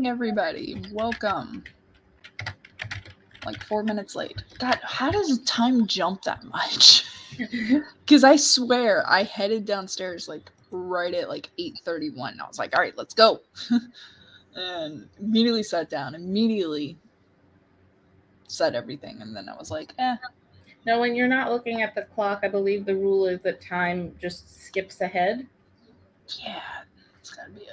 everybody. Welcome. Like 4 minutes late. God, how does time jump that much? Because I swear I headed downstairs like right at like 8:31. I was like, all right, let's go. And immediately sat down, immediately said everything. And then I was like, No, when you're not looking at the clock, I believe the rule is that time just skips ahead. yeah, it's gotta be it.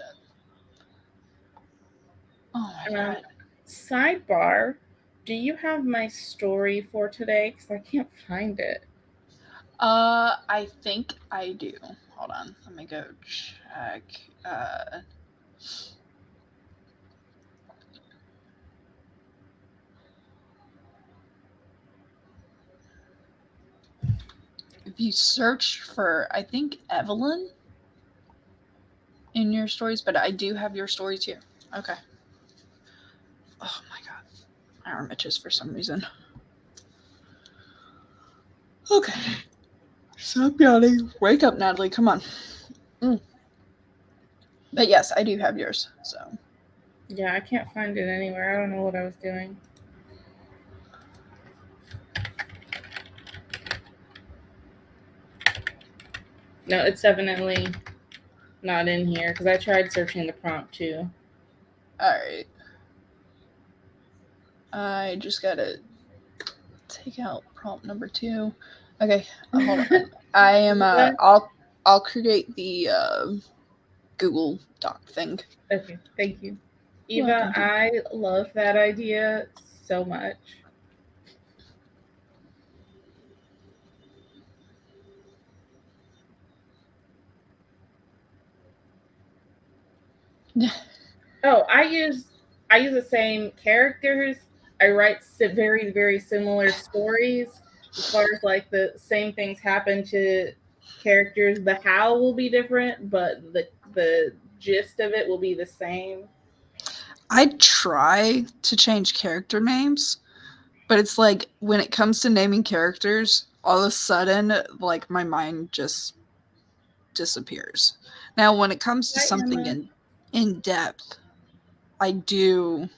Oh my god. Sidebar, do you have my story for today? Because I can't find it. I think I do. Hold on. Let me go check. If you search for, I think, Evelyn in your stories, but I do have your stories here. Okay. Oh my god. I arm itches for some reason. Okay. Stop yawning. Wake up, Natalie. Come on. But yes, I do have yours. So. Yeah, I can't find it anywhere. I don't know what I was doing. No, it's definitely not in here because I tried searching the prompt too. Alright. I just gotta take out prompt number 2. Okay, hold on. I am I'll create the Google Doc thing. Okay, thank you. Eva, I love that idea so much. Oh, I use the same characters. I write very very similar stories as far as like the same things happen to characters. The how will be different, but the gist of it will be the same. I try to change character names, but it's like when it comes to naming characters, all of a sudden, like my mind just disappears. Now, when it comes to something in depth, I do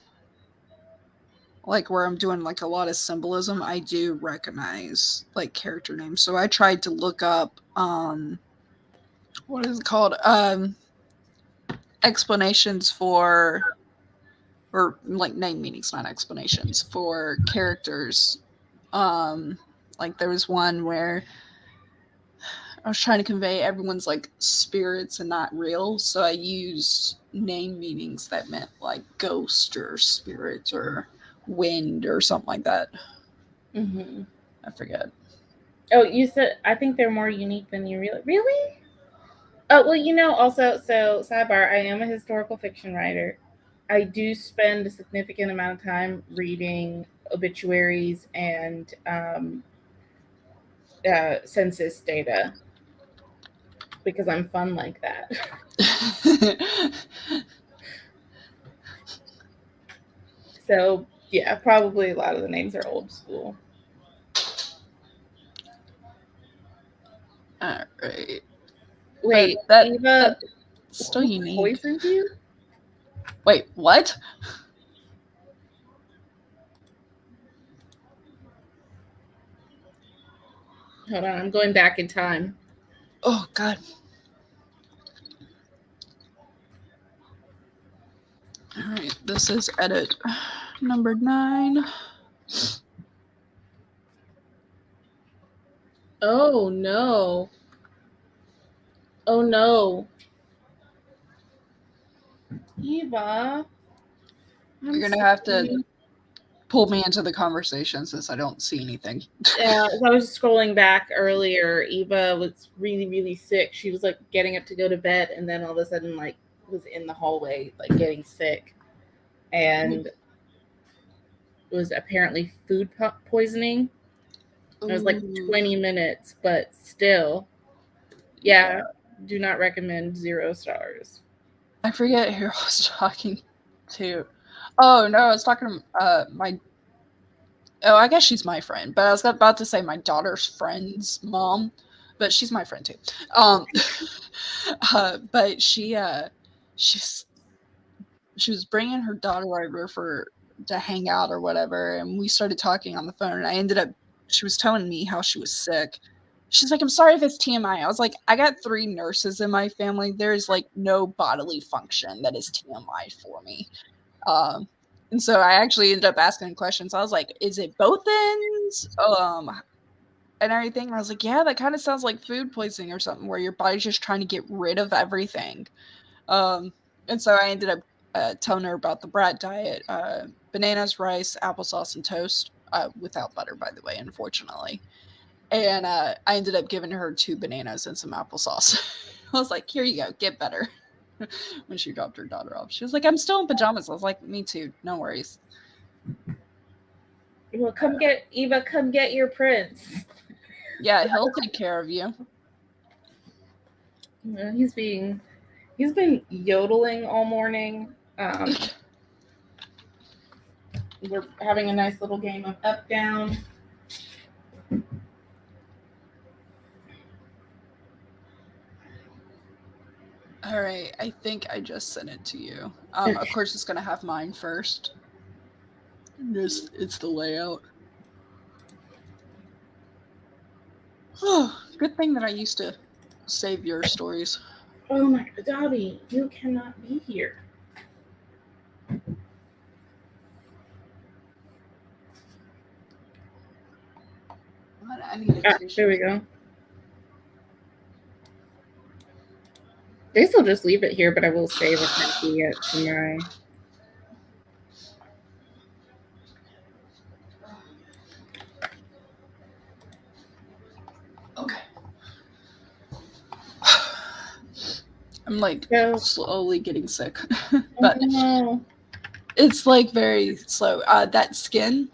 like where I'm doing like a lot of symbolism. I do recognize like character names, so I tried to look up what is it called explanations for, or like name meanings, not explanations for characters. Like there was one where I was trying to convey everyone's like spirits and not real, so I used name meanings that meant like ghost or spirit or wind or something like that. Mm-hmm. I forget. Oh, you said I think they're more unique than you really. Oh well, also so sidebar. I am a historical fiction writer. I do spend a significant amount of time reading obituaries and census data because I'm fun like that. So yeah, probably a lot of the names are old school. All right. Wait, but Eva, that still who unique. poisoned you? Wait, what? Hold on, I'm going back in time. Oh god. All right, this is edit number 9. Oh no. Oh no. Eva. You're gonna have to pull me into the conversation since I don't see anything. Yeah, I was scrolling back earlier. Eva was really, really sick. She was like getting up to go to bed, and then all of a sudden, like, was in the hallway, like getting sick, and it was apparently food poisoning. It was like 20 minutes, but still, yeah, do not recommend 0 stars. I forget who I was talking to. Oh no, I was talking to my. Oh, I guess she's my friend, but I was about to say my daughter's friend's mom, but she's my friend too. But she's she was bringing her daughter over to hang out or whatever, and we started talking on the phone, and I ended up she was telling me how she was sick. She's like, "I'm sorry if it's TMI." I was like, "I got 3 nurses in my family. There's, like, no bodily function that is TMI for me." And so I actually ended up asking questions. I was like, "Is it both ends?" And everything. And I was like, "Yeah, that kinda sounds like food poisoning or something where your body's just trying to get rid of everything." And so I ended up telling her about the brat diet: bananas, rice, applesauce, and toast, without butter, by the way, unfortunately. And I ended up giving her 2 bananas and some applesauce. I was like, "Here you go, get better." When she dropped her daughter off, she was like, "I'm still in pajamas." I was like, "Me too, no worries." Well, come get Eva. Come get your prince. Yeah, he'll take care of you. He's been yodeling all morning. We're having a nice little game of up down. All right, I think I just sent it to you. Of course, it's gonna have mine first. It's the layout. Oh, good thing that I used to save your stories. Oh my God, Dobby, you cannot be here. I need a tissue. There we go. This will just leave it here, but I will save a copy it to my. Okay. I'm like slowly getting sick, but it's like very slow. That skin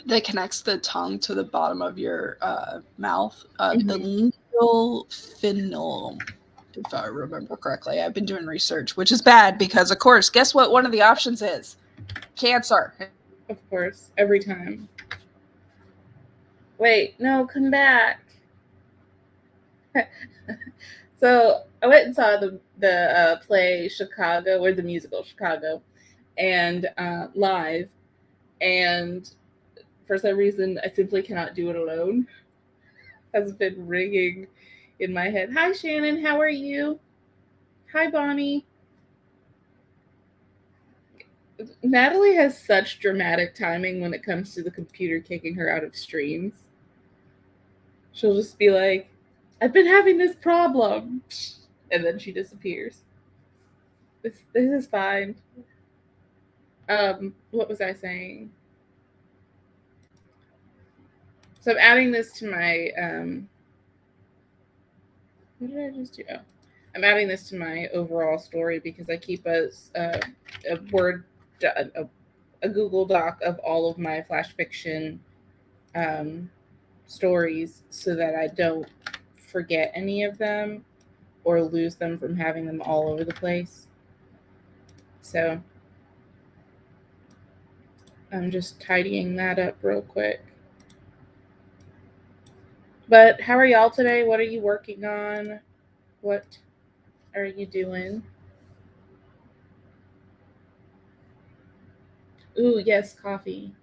that connects the tongue to the bottom of your mouth, the lingual frenulum, if I remember correctly. I've been doing research, which is bad because, of course, guess what? One of the options is cancer. Of course, every time. Wait, no, come back. So I went and saw the play Chicago, or the musical Chicago, and live, and for some reason I simply cannot do it alone. Has been ringing in my head. Hi Shannon, how are you? Hi Bonnie. Natalie has such dramatic timing when it comes to the computer kicking her out of streams. She'll just be like, "I've been having this problem," and then she disappears. This is fine. What was I saying? So I'm adding this to my what did I just do? Oh, I'm adding this to my overall story because I keep a Word, a Google Doc of all of my flash fiction stories so that I don't forget any of them or lose them from having them all over the place. So I'm just tidying that up real quick. But how are y'all today? What are you working on? What are you doing? Ooh, yes, coffee.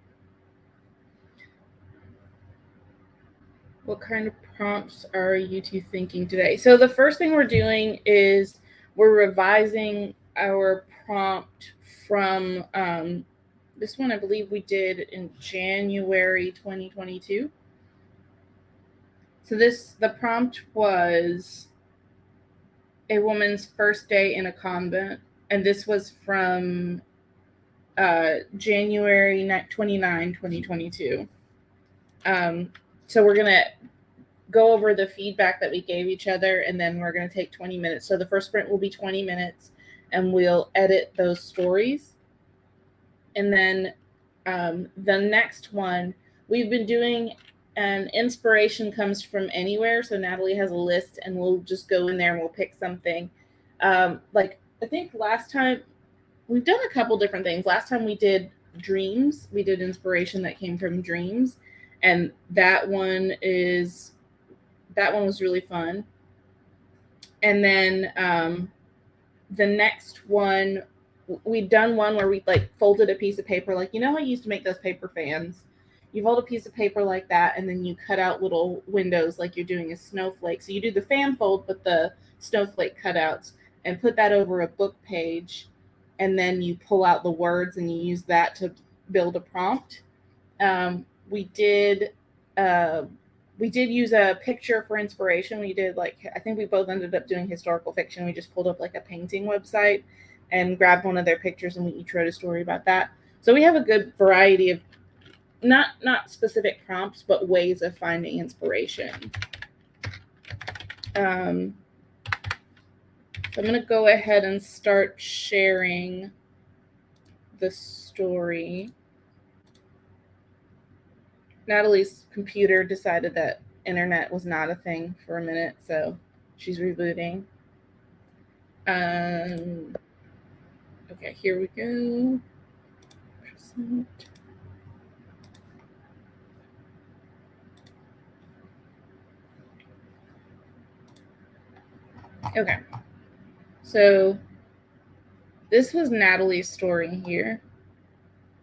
What kind of prompts are you two thinking today? So the first thing we're doing is we're revising our prompt from this one I believe we did in January 2022. So the prompt was a woman's first day in a convent, and this was from January 29, 2022. So we're going to go over the feedback that we gave each other, and then we're going to take 20 minutes. So the first sprint will be 20 minutes, and we'll edit those stories. And then the next one, we've been doing an inspiration comes from anywhere. So Natalie has a list, and we'll just go in there and we'll pick something. Like I think last time, we've done a couple different things. Last time we did dreams. We did inspiration that came from dreams, and that one was really fun. And then the next one we'd done one where we like folded a piece of paper, like, you know how you used to make those paper fans? You fold a piece of paper like that, and then you cut out little windows like you're doing a snowflake. So you do the fan fold with the snowflake cutouts and put that over a book page, and then you pull out the words and you use that to build a prompt. We did uh, we did use a picture for inspiration. We did, like, I think we both ended up doing historical fiction. We just pulled up like a painting website and grabbed one of their pictures, and we each wrote a story about that. So we have a good variety of not specific prompts, but ways of finding inspiration. So I'm going to go ahead and start sharing the story. Natalie's computer decided that internet was not a thing for a minute, so she's rebooting. Okay, here we go. Percent. Okay, so this was Natalie's story here,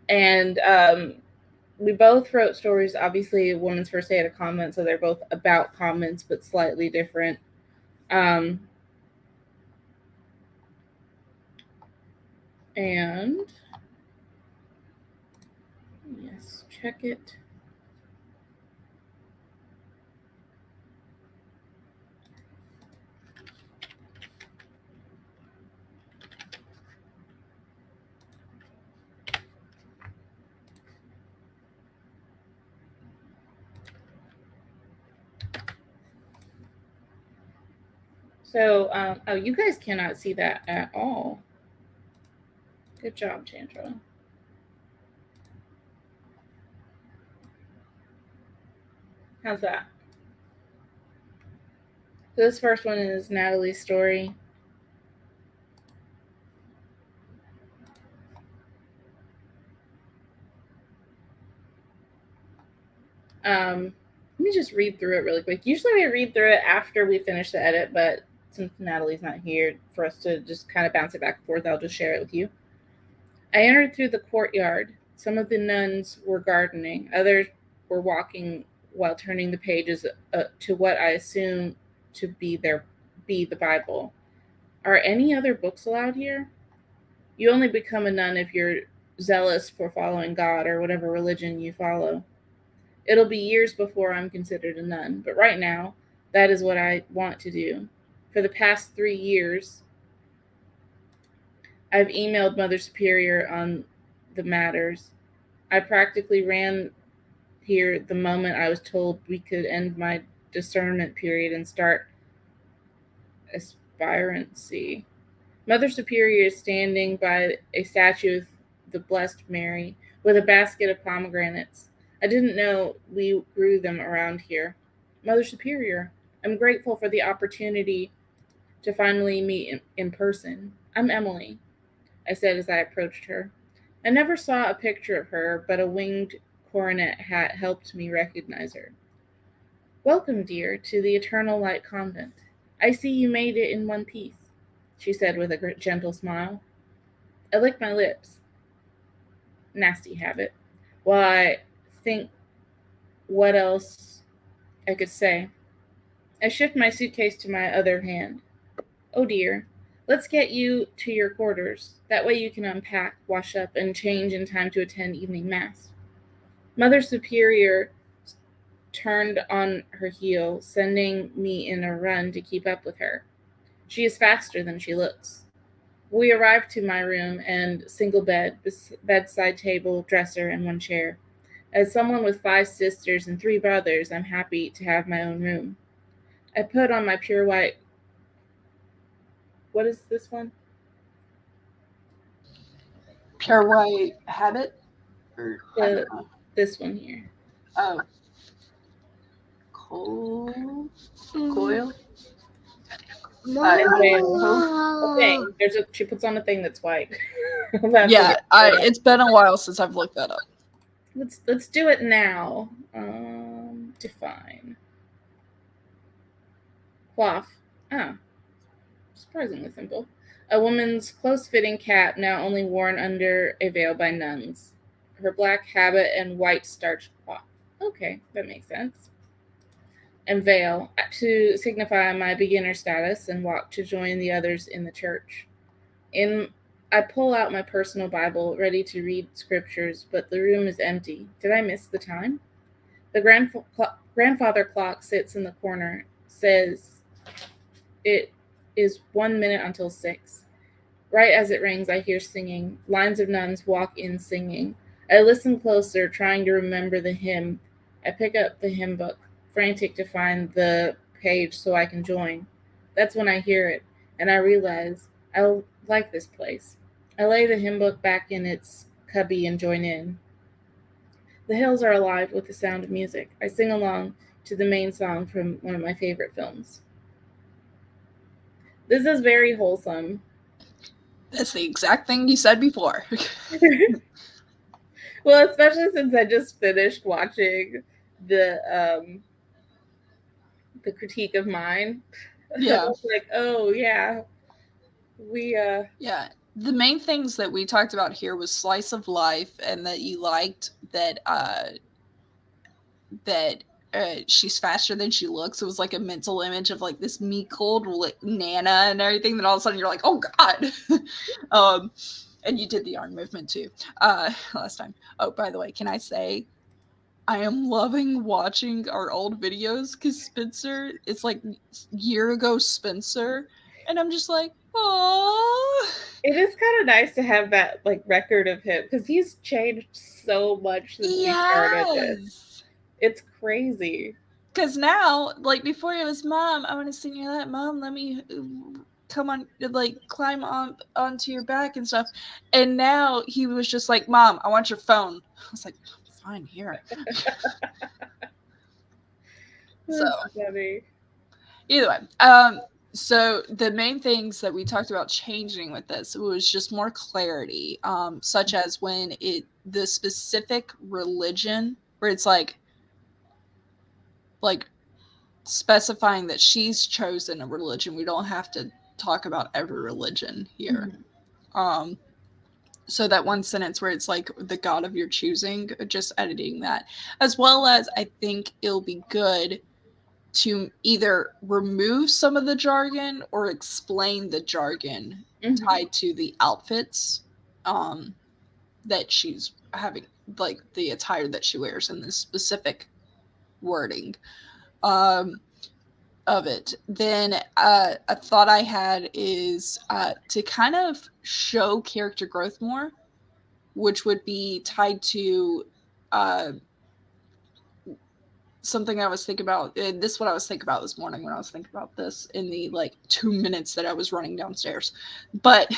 and we both wrote stories. Obviously, Woman's First Day at a Convent, so they're both about convents, but slightly different. And yes, check it. So, oh, you guys cannot see that at all. Good job, Chandra. How's that? So this first one is Natalie's story. Let me just read through it really quick. Usually we read through it after we finish the edit, but since Natalie's not here for us to just kind of bounce it back and forth, I'll just share it with you. I entered through the courtyard. Some of the nuns were gardening. Others were walking while turning the pages to what I assume to be the Bible. Are any other books allowed here? You only become a nun if you're zealous for following God or whatever religion you follow. It'll be years before I'm considered a nun, but right now, that is what I want to do. For the past 3 years, I've emailed Mother Superior on the matters. I practically ran here the moment I was told we could end my discernment period and start aspirancy. Mother Superior is standing by a statue of the Blessed Mary with a basket of pomegranates. I didn't know we grew them around here. Mother Superior, I'm grateful for the opportunity to finally meet in person. I'm Emily, I said as I approached her. I never saw a picture of her, but a winged coronet hat helped me recognize her. Welcome, dear, to the Eternal Light Convent. I see you made it in one piece, she said with a gentle smile. I licked my lips. Nasty habit. While I think what else I could say. I shift my suitcase to my other hand. Oh dear, let's get you to your quarters. That way you can unpack, wash up, and change in time to attend evening mass. Mother Superior turned on her heel, sending me in a run to keep up with her. She is faster than she looks. We arrived to my room and single bed, bedside table, dresser, and one chair. As someone with 5 sisters and 3 brothers, I'm happy to have my own room. I put on my pure white... What is this one? Pure white habit? Or this one here. Oh. Coil? She puts on a thing that's white. Yeah, it's been a while since I've looked that up. Let's do it now. Define. Cloth. Ah, surprisingly simple. A woman's close-fitting cap, now only worn under a veil by nuns. Her black habit and white starched cloth. Okay, that makes sense. And veil to signify my beginner status and walk to join the others in the church. In I pull out my personal Bible, ready to read scriptures, but the room is empty. Did I miss the time? The grandfather clock sits in the corner, says it is 1 minute until 6. Right as it rings, I hear singing. Lines of nuns walk in singing. I listen closer, trying to remember the hymn. I pick up the hymn book, frantic to find the page so I can join. That's when I hear it, and I realize I like this place. I lay the hymn book back in its cubby and join in. The hills are alive with the sound of music. I sing along to the main song from one of my favorite films. This is very wholesome. That's the exact thing you said before. Well, especially since I just finished watching the the critique of mine. I Yeah. was like, oh yeah, we Yeah. The main things that we talked about here was slice of life, and that you liked that she's faster than she looks. It was like a mental image of like this meek old Nana and everything. Then all of a sudden you're like, oh god. And you did the arm movement too last time. Oh, by the way, can I say I am loving watching our old videos because Spencer, it's like year ago Spencer, and I'm just like, oh. it is kind of nice to have that like record of him because he's changed so much since we started this. Yes. It's crazy. Because now, like before it was, Mom, I want to sing you that. Mom, let me come on, like climb onto your back and stuff. And now he was just like, Mom, I want your phone. I was like, fine, here. So funny. Either way, so the main things that we talked about changing with this was just more clarity, such as when the specific religion where it's like specifying that she's chosen a religion. We don't have to talk about every religion here. Mm-hmm. So that one sentence where it's like the God of your choosing, just editing that, as well as I think it'll be good to either remove some of the jargon or explain the jargon tied to the outfits that she's having, like the attire that she wears and the specific wording of it. Then a thought I had is to kind of show character growth more, which would be tied to something I was thinking about. This is what I was thinking about this morning when I was thinking about this in the like 2 minutes that I was running downstairs. But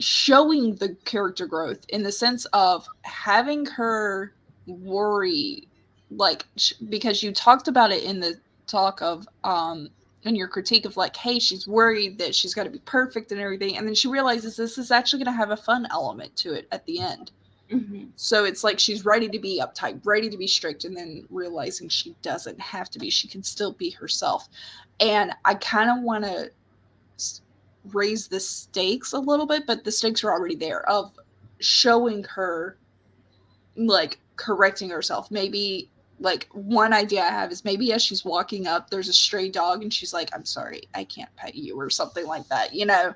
showing the character growth in the sense of having her worry, like because you talked about it in the talk of in your critique of like, hey, she's worried that she's got to be perfect and everything, and then she realizes this is actually going to have a fun element to it at the end. Mm-hmm. So it's like she's ready to be uptight, ready to be strict, and then realizing she doesn't have to be. She can still be herself. And I kind of want to raise the stakes a little bit, but the stakes are already there of showing her like correcting herself. Maybe like one idea I have is maybe as she's walking up, there's a stray dog and she's like, I'm sorry, I can't pet you, or something like that, you know?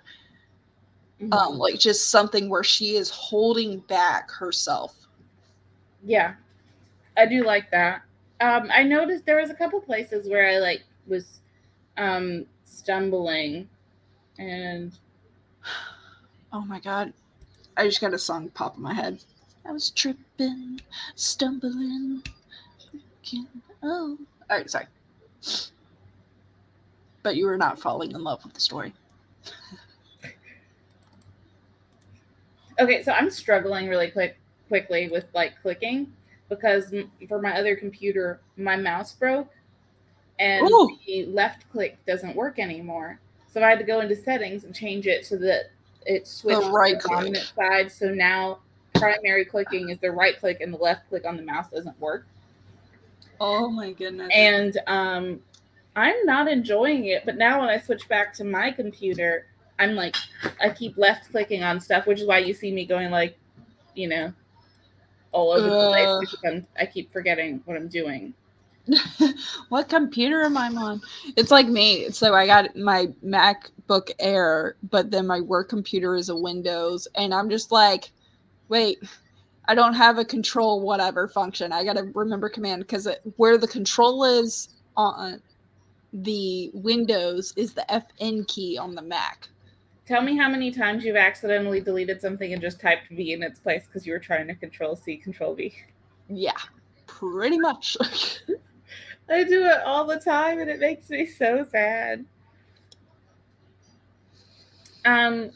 Mm-hmm. Like just something where she is holding back herself. Yeah, I do like that. I noticed there was a couple places where I like was stumbling, and oh my god, I just got a song pop in my head. I was tripping, stumbling. Oh, all right, sorry. But you were not falling in love with the story. Okay, so I'm struggling really quickly with like clicking because for my other computer, my mouse broke and Ooh. The left click doesn't work anymore. So I had to go into settings and change it so that it switched to the dominant side. So now primary clicking is the right click and the left click on the mouse doesn't work. Oh my goodness. And I'm not enjoying it. But now when I switch back to my computer, I'm like, I keep left clicking on stuff, which is why you see me going like, you know, all over the place Uh, because I keep forgetting what I'm doing. what computer am I on? It's like me. So I got my MacBook Air, but then my work computer is a Windows, and I'm just like, wait, I don't have a control whatever function. I got to remember command because where the control is on the Windows is the FN key on the Mac. Tell me how many times you've accidentally deleted something and just typed V in its place because you were trying to Control C, Control V. Yeah, pretty much. I do it all the time and it makes me so sad. Let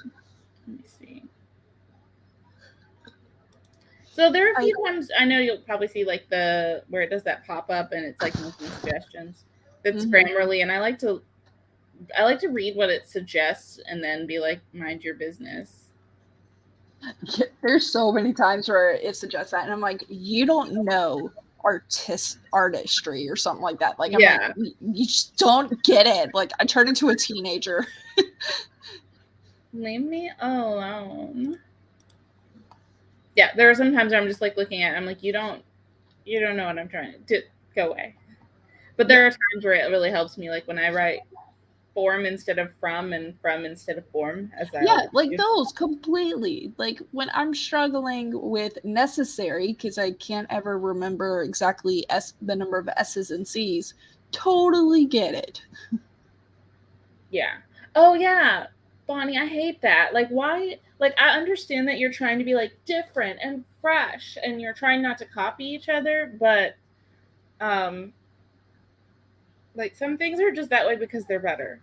me see. So there are a few times I know you'll probably see like the where it does that pop up and it's like making suggestions. That's Grammarly, and I like to read what it suggests and then be like, mind your business. There's so many times where it suggests that, and I'm like, you don't know artistry or something like that. Like, I'm like, you just don't get it. Like, I turn into a teenager. Leave me alone. Yeah, there are some times where I'm just like looking at it, I'm like, you don't know what I'm trying to go away. But there are times where it really helps me, like when I write form instead of from and from instead of form, as yeah, like those completely. Like when I'm struggling with necessary because I can't ever remember exactly the number of S's and C's, totally get it. Yeah. Oh yeah, Bonnie, I hate that. Like why? Like I understand that you're trying to be like different and fresh, and you're trying not to copy each other, but like some things are just that way because they're better.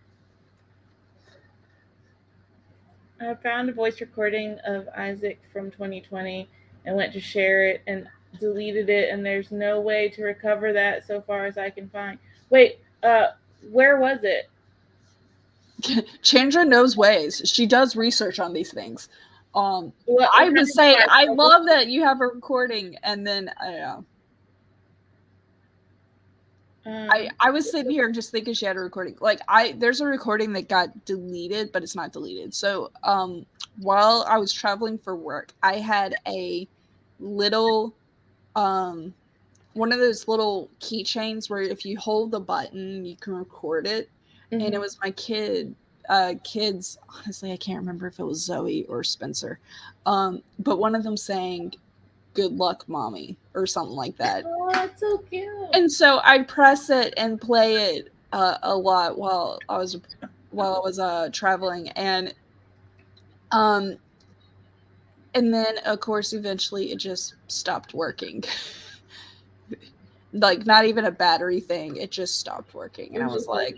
I found a voice recording of Isaac from 2020 and went to share it and deleted it, and there's no way to recover that so far as I can find. Wait, where was it? Chandra knows ways. She does research on these things. What I would say I love that you have a recording, and then I don't know. I was sitting here just thinking she had a recording. Like there's a recording that got deleted, but it's not deleted. So while I was traveling for work, I had a little one of those little keychains where if you hold the button you can record it. Mm-hmm. And it was my kids, honestly I can't remember if it was Zoe or Spencer, but one of them saying good luck mommy or something like that. Oh, that's so cute. And so I press it and play it a lot while I was traveling, and then of course eventually it just stopped working. Like not even a battery thing, it just stopped working, and I was like,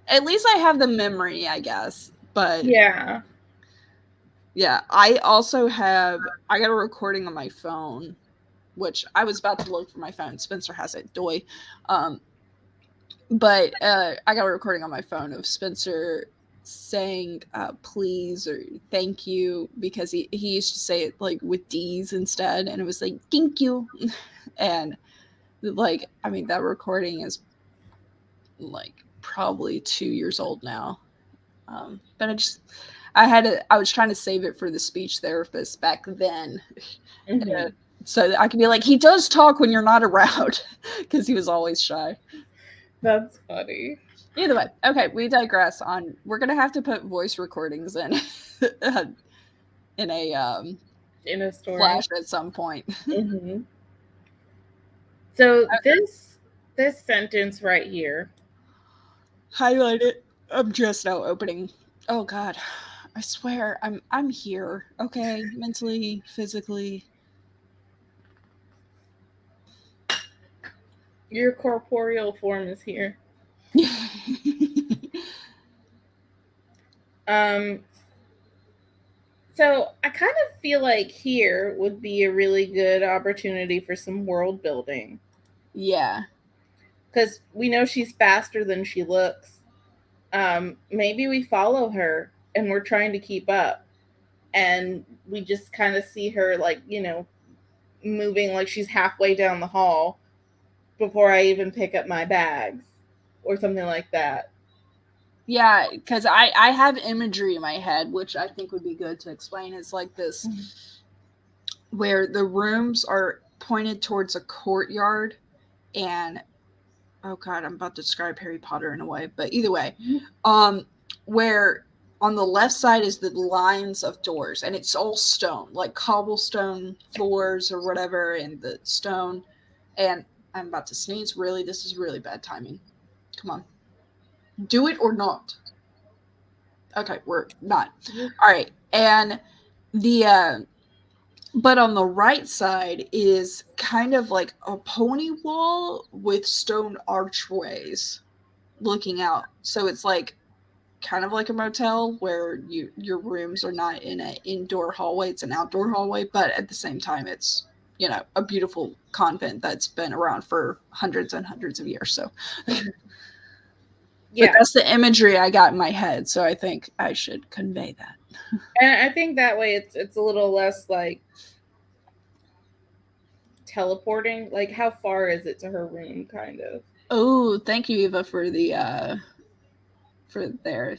at least I have the memory, I guess. But yeah, I also got a recording on my phone, which I was about to look for my phone. Spencer has it, doy. But I got a recording on my phone of Spencer saying please or thank you, because he used to say it like with D's instead, and it was like thank you. And like, I mean, that recording is like probably 2 years old now. But I was trying to save it for the speech therapist back then. Mm-hmm. So I could be like, he does talk when you're not around, because he was always shy. That's funny. Either way, okay, we digress. We're gonna have to put voice recordings in in a story flash at some point. Mm-hmm. So okay. This sentence right here. Highlight it. I'm just now opening. Oh God, I swear I'm here. Okay, mentally, physically. Your corporeal form is here. So I kind of feel like here would be a really good opportunity for some world building. Yeah. Because we know she's faster than she looks. Maybe we follow her and we're trying to keep up. And we just kind of see her, like, you know, moving like she's halfway down the hall before I even pick up my bags. or something like that. Yeah, because I have imagery in my head, which I think would be good to explain. It's like this, where the rooms are pointed towards a courtyard, and oh god, I'm about to describe Harry Potter in a way, but either way, um, where on the left side is the lines of doors, and it's all stone, like cobblestone floors or whatever, and the stone. And I'm about to sneeze. Really, this is really bad timing. Come on, do it or not. Okay, we're not. All right, and the but on the right side is kind of like a pony wall with stone archways looking out. So it's like kind of like a motel where your rooms are not in an indoor hallway, it's an outdoor hallway, but at the same time it's, a beautiful convent that's been around for hundreds and hundreds of years. So but Yeah. that's the imagery I got in my head, so I think I should convey that. And I think that way it's a little less like teleporting. Like how far is it to her room kind of? Oh, thank you, Eva, for the for their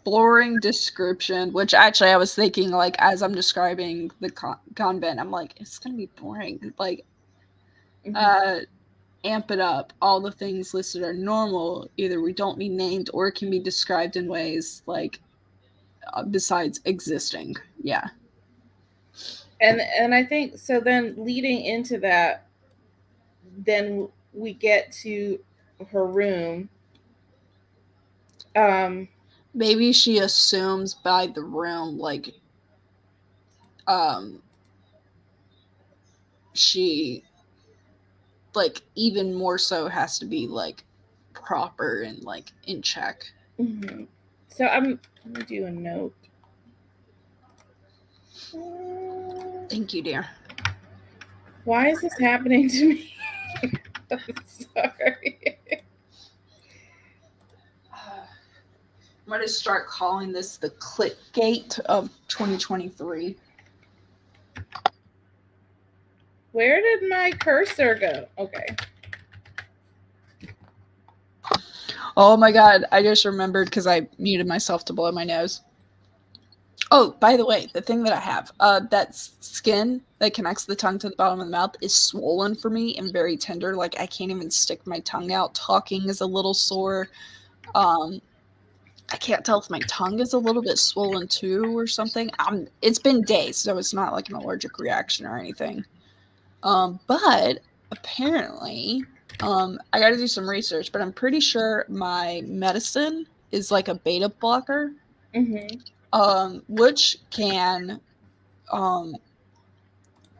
boring description, which actually I was thinking, like, as I'm describing the convent, I'm like, it's gonna be boring. Like, uh amp it up. All the things listed are normal. Either we don't need named or it can be described in ways like besides existing. Yeah. And I think so then leading into that, then we get to her room. Um Maybe she assumes by the room, like, um she, like, even more so has to be like proper and like in check. mhm. So I'm let me do a note. Thank you, dear. Why is this happening to me? I'm sorry. I'm going to start calling this the clickgate of 2023. Where did my cursor go? Okay. Oh my god, I just remembered because I muted myself to blow my nose. Oh, by the way, the thing that I have, that skin that connects the tongue to the bottom of the mouth is swollen for me and very tender. Like, I can't even stick my tongue out. Talking is a little sore. Um, I can't tell if my tongue is a little bit swollen too or something. It's been days, so it's not like an allergic reaction or anything. But apparently, I got to do some research, but I'm pretty sure my medicine is like a beta blocker, Mm-hmm. which can um,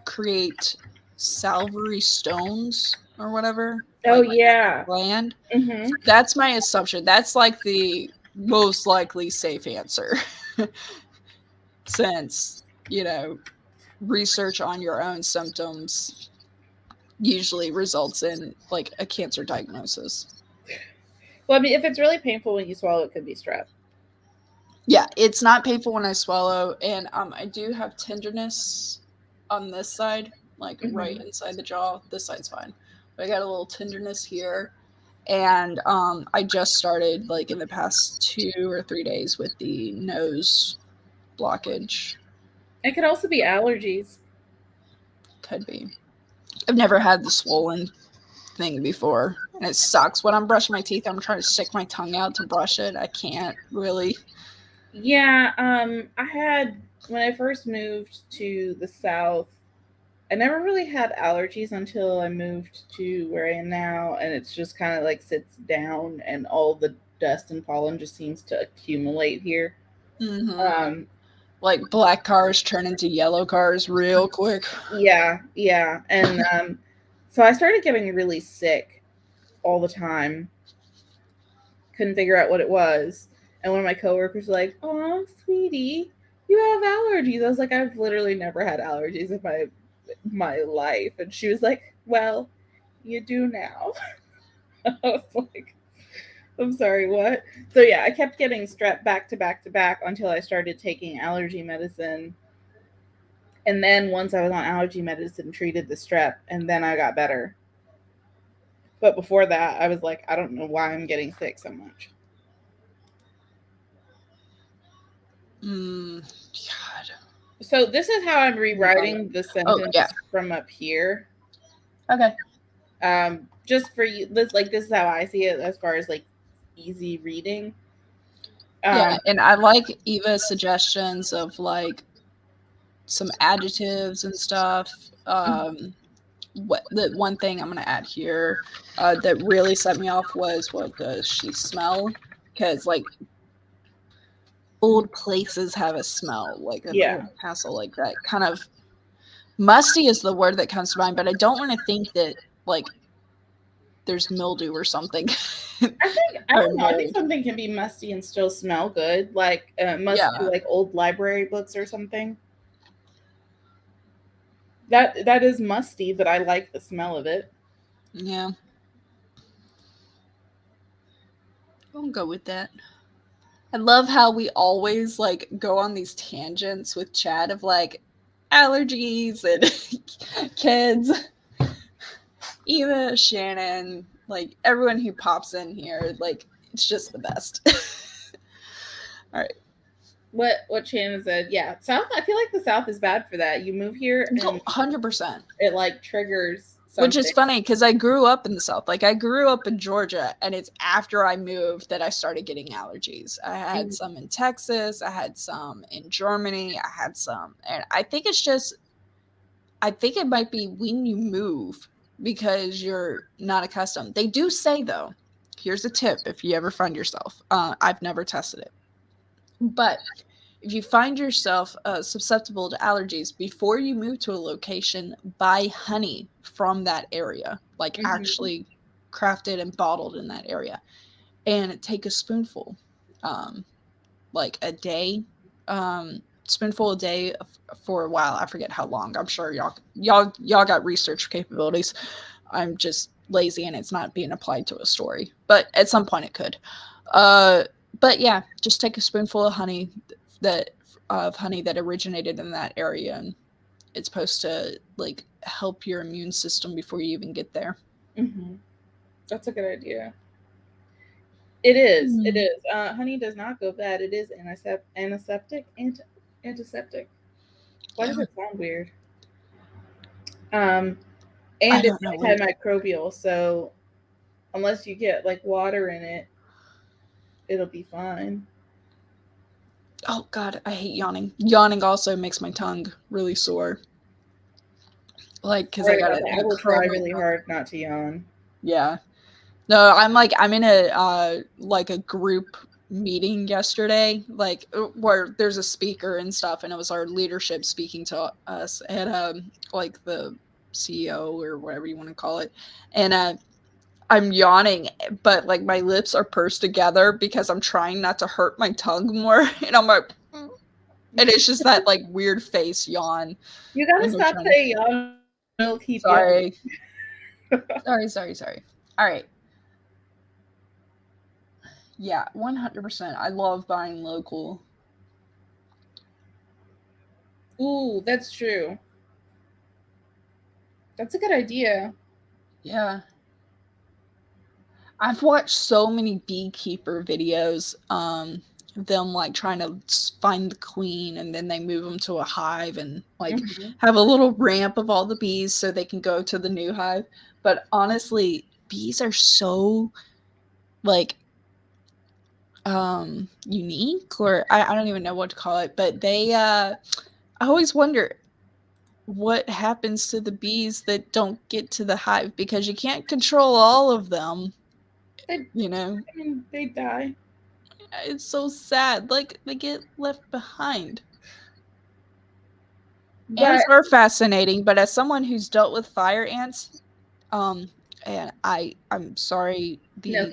create salivary stones or whatever, Oh like on yeah. your gland. Mm-hmm. That's my assumption. That's like the most likely safe answer, since research on your own symptoms usually results in like a cancer diagnosis. Well, I mean, if it's really painful when you swallow, it could be strep. Yeah, it's not painful when I swallow, and I do have tenderness on this side, like right Mm-hmm. inside the jaw. This side's fine, but I got a little tenderness here, and I just started like in the past 2 or 3 days with the nose blockage. It could also be allergies. Could be. I've never had the swollen thing before, and it sucks when I'm brushing my teeth. I'm trying to stick my tongue out to brush it. I can't really. Yeah. I had when I first moved to the south. I never really had allergies until I moved to where I am now, and it's just kind of like sits down, and all the dust and pollen just seems to accumulate here. Mm-hmm. Um, Like black cars turn into yellow cars real quick. yeah, yeah, and so I started getting really sick all the time. Couldn't figure out what it was, and one of my coworkers was like, "Oh, sweetie, you have allergies." I was like, "I've literally never had allergies in my life," and she was like, "Well, you do now." I was like, I'm sorry, what? So yeah, I kept getting strep back to back to back until I started taking allergy medicine. And then once I was on allergy medicine, treated the strep, and then I got better. But before that, I was like, I don't know why I'm getting sick so much. God. So this is how I'm rewriting the sentence from up here. Okay. Just for you, this is how I see it as far as like easy reading. Yeah, and I like Eva's suggestions of like some adjectives and stuff. What the one thing I'm gonna add here that really set me off was, what does she smell? Because like old places have a smell, like an old castle, like that kind of musty is the word that comes to mind. But I don't want to think that like there's mildew or something. I don't know. I think something can be musty and still smell good, like musty, like old library books or something. That is musty, but I like the smell of it. Yeah, I'll go with that. I love how we always like go on these tangents with Chad of like allergies and kids. Eva, Shannon, like everyone who pops in here, like it's just the best. All right. What Shannon said, yeah, South. I feel like the South is bad for that. You move here, and 100%. It like triggers something. Which is funny because I grew up in the South. Like I grew up in Georgia, and it's after I moved that I started getting allergies. I had some in Texas, I had some in Germany, I had some, and I think it's just, I think it might be when you move because you're not accustomed. They do say though, here's a tip if you ever find yourself. I've never tested it, but if you find yourself susceptible to allergies before you move to a location, buy honey from that area, like actually crafted and bottled in that area, and take a spoonful, like a day, spoonful a day for a while. I forget how long. I'm sure y'all got research capabilities. I'm just lazy and it's not being applied to a story, but at some point it could. But yeah, just take a spoonful of honey that originated in that area, and it's supposed to like help your immune system before you even get there. That's a good idea. It is. It is. Honey does not go bad. It is antiseptic. Antiseptic. Why does it sound weird? And it's antimicrobial, so unless you get like water in it, it'll be fine. Oh God, I hate yawning. Yawning also makes my tongue really sore. Like, because I will try really hard not to yawn. Yeah. No, I'm in a like a group meeting yesterday, like where there's a speaker and stuff, and it was our leadership speaking to us, and like the CEO or whatever you want to call it, and I'm yawning, but like my lips are pursed together because I'm trying not to hurt my tongue more, and I'm like, and it's just that like weird face yawn. You gotta stop saying yawn. It'll keep sorry. sorry. All right. Yeah, 100%. I love buying local. Ooh, that's true. That's a good idea. Yeah. I've watched so many beekeeper videos, them like trying to find the queen, and then they move them to a hive and like have a little ramp of all the bees so they can go to the new hive. But honestly, bees are so like unique, or I don't even know what to call it, but they I always wonder what happens to the bees that don't get to the hive, because you can't control all of them. You know, I mean, they die. It's so sad. Like they get left behind. Ants are fascinating, but as someone who's dealt with fire ants, and I'm sorry, the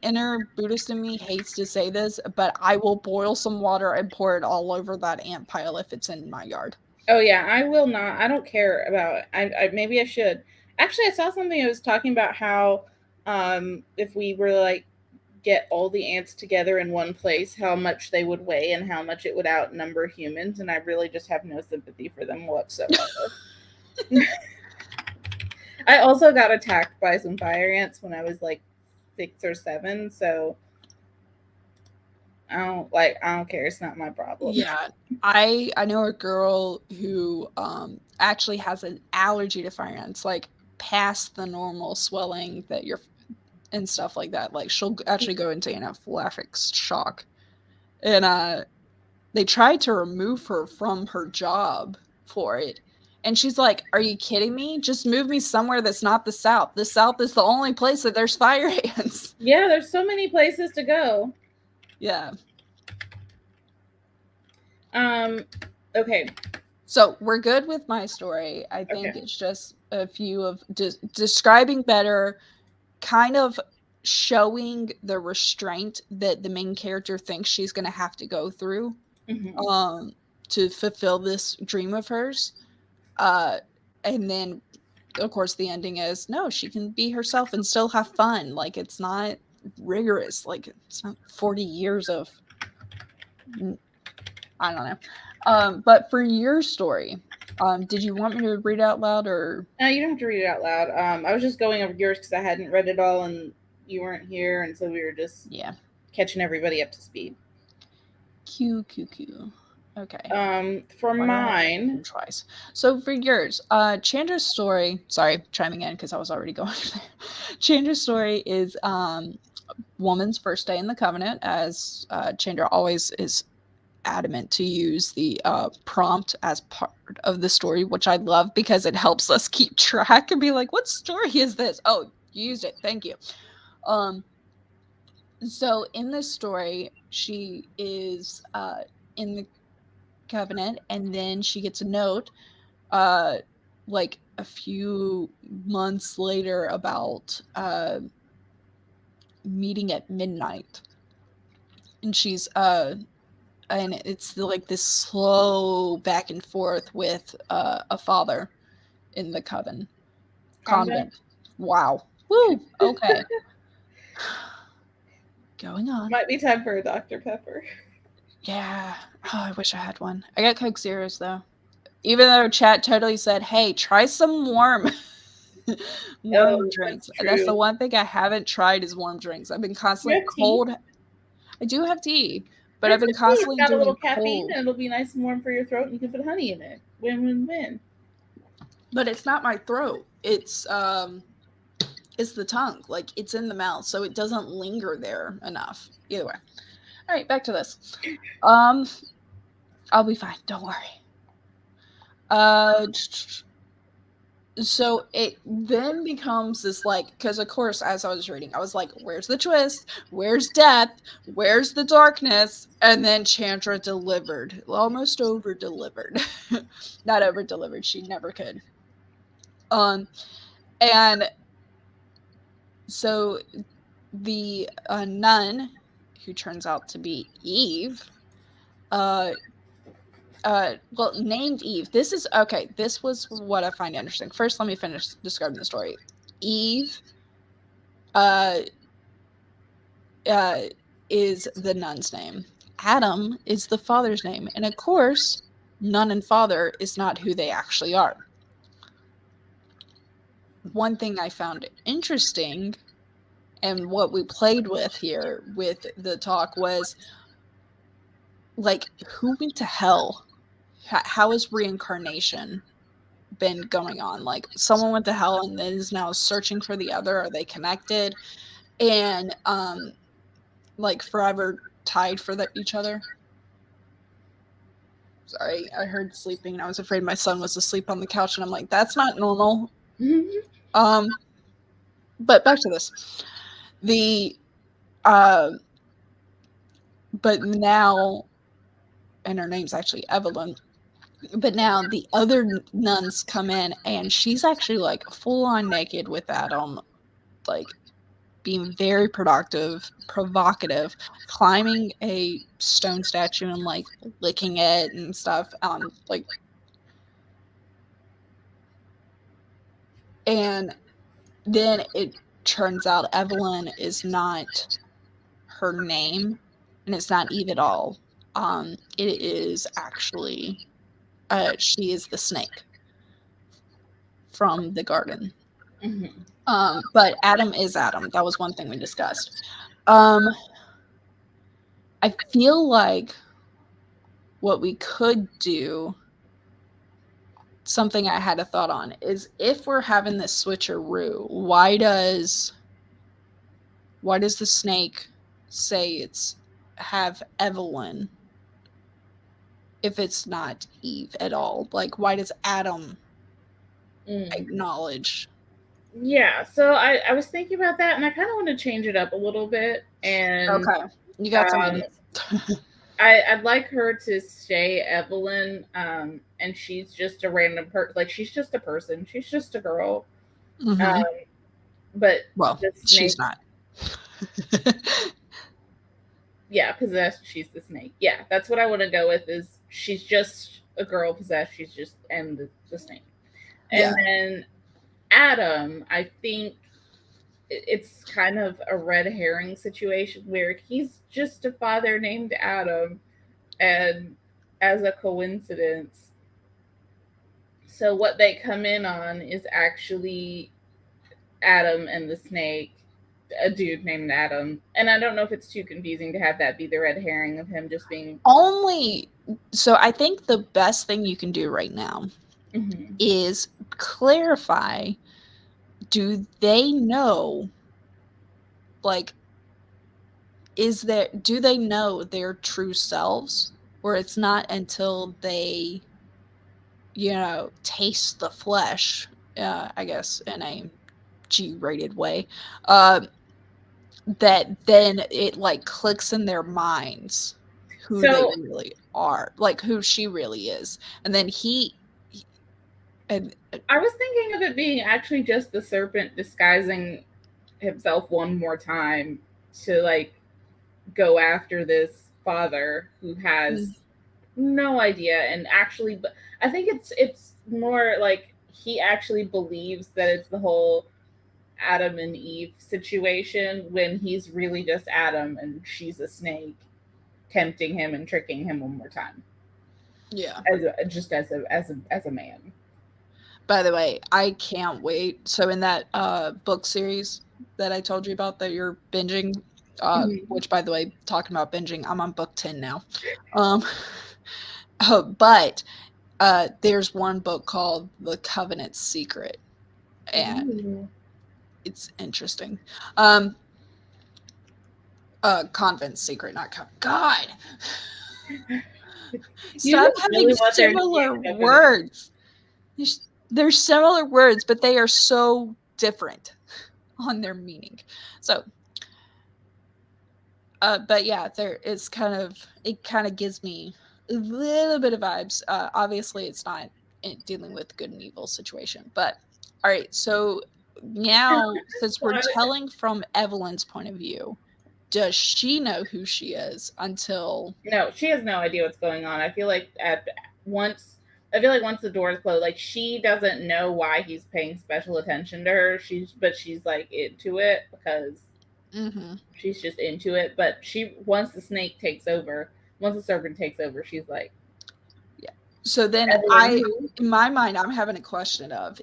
inner Buddhist in me hates to say this, but I will boil some water and pour it all over that ant pile if it's in my yard. Oh yeah, I will not. I don't care about. Maybe I should. Actually, I saw something that was talking about how, if we were like get all the ants together in one place, how much they would weigh and how much it would outnumber humans, and I really just have no sympathy for them whatsoever. I also got attacked by some fire ants when I was like 6 or 7, so I don't care. It's not my problem. Yeah. I know a girl who actually has an allergy to fire ants, like past the normal swelling that you're and stuff like that. Like she'll actually go into anaphylactic shock. And they tried to remove her from her job for it. And she's like, "Are you kidding me? Just move me somewhere that's not the South. The South is the only place that there's fire ants." Yeah, there's so many places to go. Yeah. Okay. So we're good with my story. I think Okay. it's just a few of describing better, kind of showing the restraint that the main character thinks she's going to have to go through Mm-hmm. to fulfill this dream of hers. Uh, and then, of course, the ending is no, she can be herself and still have fun. Like, it's not rigorous. Like, it's not 40 years of, I don't know. But for your story, did you want me to read out loud or? No, you don't have to read it out loud. I was just going over yours because I hadn't read it all and you weren't here, and so we were just catching everybody up to speed. Q. Okay. For mine, twice. So for yours, Chandra's story. Sorry, chiming in because I was already going there. Chandra's story is woman's first day in the covenant, as Chandra always is adamant to use the prompt as part of the story, which I love because it helps us keep track and be like, what story is this? Oh, you used it. Thank you. So in this story, she is in the covenant, and then she gets a note like a few months later about meeting at midnight. And she's and it's like this slow back and forth with a father in the convent. Wow. Woo. Okay. Going on. Might be time for a Dr. Pepper. Yeah. Oh, I wish I had one. I got Coke Zeros though. Even though chat totally said, "Hey, try some warm drinks." That's the one thing I haven't tried is warm drinks. I've been constantly cold. I do have tea, but I've been constantly got a little doing caffeine, cold. and it'll be nice and warm for your throat, and you can put honey in it. Win, win, win. But it's not my throat. It's the tongue. Like it's in the mouth, so it doesn't linger there enough. Either way. All right, back to this. I'll be fine. Don't worry. So it then becomes this like, because of course, as I was reading, I was like, where's the twist? Where's death? Where's the darkness? And then Chandra delivered, almost over delivered. Not over delivered. She never could. And so the nun, who turns out to be Eve, named Eve. This is okay. This was what I find interesting. First, let me finish describing the story. Eve, is the nun's name. Adam is the father's name, and of course, nun and father is not who they actually are. One thing I found interesting, and what we played with here with the talk was, like, who went to hell? How is reincarnation been going on? Like, someone went to hell and then is now searching for the other. Are they connected? And like forever tied for each other? Sorry, I heard sleeping and I was afraid my son was asleep on the couch, and I'm like, that's not normal. But back to this. But now, and her name's actually Evelyn, but now the other nuns come in and she's actually like full on naked with Adam, like being very provocative, climbing a stone statue and like licking it and stuff. Like, and then it turns out Evelyn is not her name, and it's not Eve at all. It is actually she is the snake from the garden. Mhm. But Adam is Adam. That was one thing we discussed. Um, I feel like what we could do, something I had a thought on, is if we're having this switcheroo, why does the snake say it's have Evelyn if it's not Eve at all? Like, why does Adam Mm. acknowledge? Yeah, so I was thinking about that, and I kind of want to change it up a little bit, and Okay, you got some um, ideas. I'd like her to stay Evelyn, and she's just a random like she's just a person, she's just a girl, Mm-hmm. um, but Well, the she's snake, not. yeah, possessed, she's the snake. Yeah, that's what I want to go with. Is she's just a girl possessed, she's just and the snake, and Yeah. then Adam, I think it's kind of a red herring situation where he's just a father named Adam, and as a coincidence, so what they come in on is actually Adam and the snake, a dude named Adam. And I don't know if it's too confusing to have that be the red herring of him just being. Only so I think the best thing you can do right now Mhm. is clarify, do they know, like, do they know their true selves, or it's not until they, taste the flesh, I guess in a G-rated way, uh, that then it like clicks in their minds who they So really are, like who she really is, and then and I was thinking of it being actually just the serpent disguising himself one more time to like go after this father who has no idea, and actually, but I think it's more like he actually believes that it's the whole Adam and Eve situation when he's really just Adam and she's a snake tempting him and tricking him one more time yeah. just as a man. By the way, I can't wait. So in that book series that I told you about that you're binging, Mhm. which by the way, talking about binging, I'm on book 10 now. Um, but there's one book called The Covenant Secret, and Ooh. it's interesting. Convent Secret, not God. You Stop just having really want there to be similar a covenant. words. They're similar words, but they are so different on their meaning. So, but yeah, it kind of gives me a little bit of vibes. Obviously, it's not dealing with good and evil situation, but all right. So now, since we're telling from Evelyn's point of view, does she know who she is until? No, she has no idea what's going on. Once I feel like once the doors close, like she doesn't know why he's paying special attention to her. She's like into it because Mm-hmm. she's just into it. But she once the snake takes over, once the serpent takes over, she's like, Yeah. So then Evelyn who? in my mind, I'm having a question of,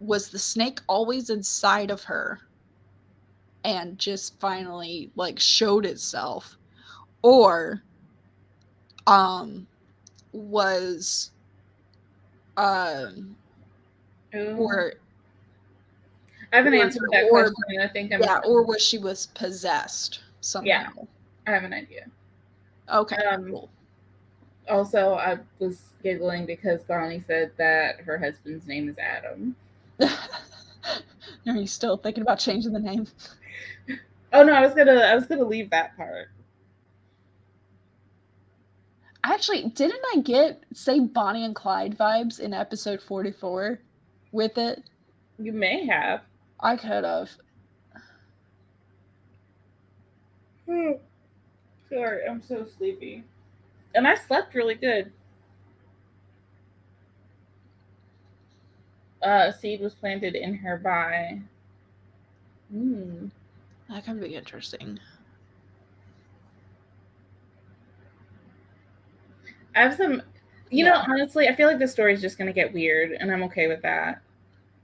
was the snake always inside of her and just finally like showed itself, or um was um Ooh. or I haven't or answered that or question, and I think I'm yeah, or was she was possessed yeah, somehow? I have an idea. Okay, Um, cool. Also, I was giggling because Bonnie said that her husband's name is Adam. Are you still thinking about changing the name? Oh no, I was gonna leave that part. Actually, didn't I get say Bonnie and Clyde vibes in episode 44 with it? You may have. I could have. Sorry, I'm so sleepy. And I slept really good. A seed was planted in her by. Hmm. That could be interesting. I have some. Yeah. Honestly, I feel like this story is just gonna get weird, and I'm okay with that.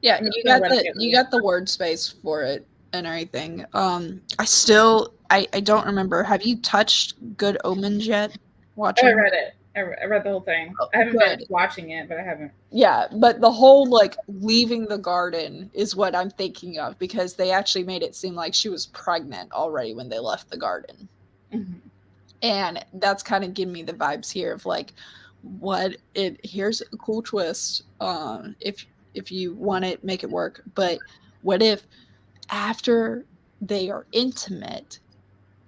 Yeah, I'm just you gonna got let it the get you weird. got the word space for it and everything. I don't remember. Have you touched Good Omens yet? Oh, I Watching? read it. I read the whole thing. Oh, I haven't good. finished watching it, but I haven't. Yeah, but the whole like leaving the garden is what I'm thinking of because they actually made it seem like she was pregnant already when they left the garden. Mhm. And that's kind of giving me the vibes here of like what it here's a cool twist. If you want it, make it work. But what if after they are intimate,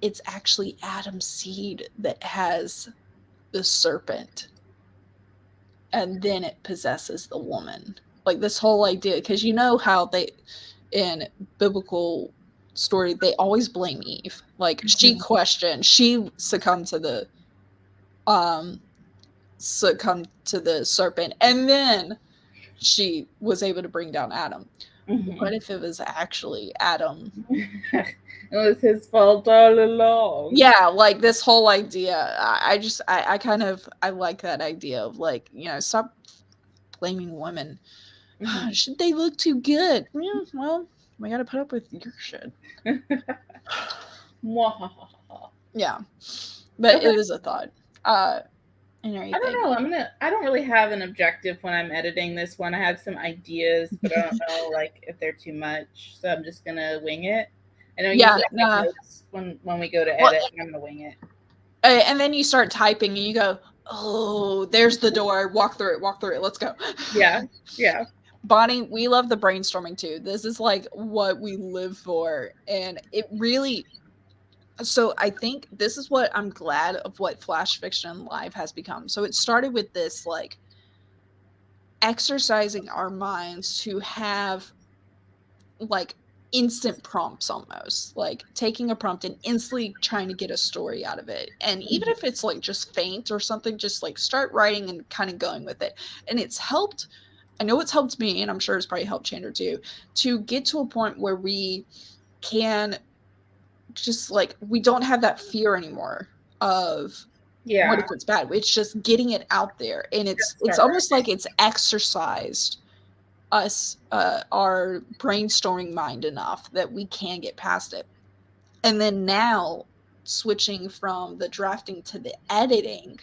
it's actually Adam's seed that has the serpent and then it possesses the woman. Like this whole idea, because you know how they in biblical story they always blame Eve. Like Mhm. she um succumbed to the serpent and then she was able to bring down Adam. What Mhm. if it was actually Adam? It was his fault all along. Yeah, like this whole idea. I kind of I like that idea of like, stop blaming women. Mhm. Should they look too good? Yeah, well, we got to put up with your shit. Mwahaha. Yeah, but Okay. it is a thought. Uh, and I don't everything. know. I don't really have an objective when I'm editing this one. I have some ideas, but I don't know like if they're too much. So I'm just gonna wing it. I know Yeah, usually I make nah. notes when we go to Well, edit, and I'm gonna wing it. and then you start typing and you go, "Oh, there's the door. Walk through it. Walk through it. Let's go." Yeah. Yeah. Bonnie, we love the brainstorming too. This is like what we live for, and it really. So I think this is what I'm glad of what Flash Fiction Live has become. So it started with this like exercising our minds to have like instant prompts almost like taking a prompt and instantly trying to get a story out of it, and even Mhm. if it's like just faint or something, just like start writing and kind of going with it. And it's helped, I know it's helped me and I'm sure it's probably helped Chandra too, to get to a point where we can just like we don't have that fear anymore of what if Yeah. it's bad. It's just getting it out there, and it's Just it's start almost writing. like it's exercised us our brainstorming mind enough that we can get past it. And then now switching from the drafting to the editing,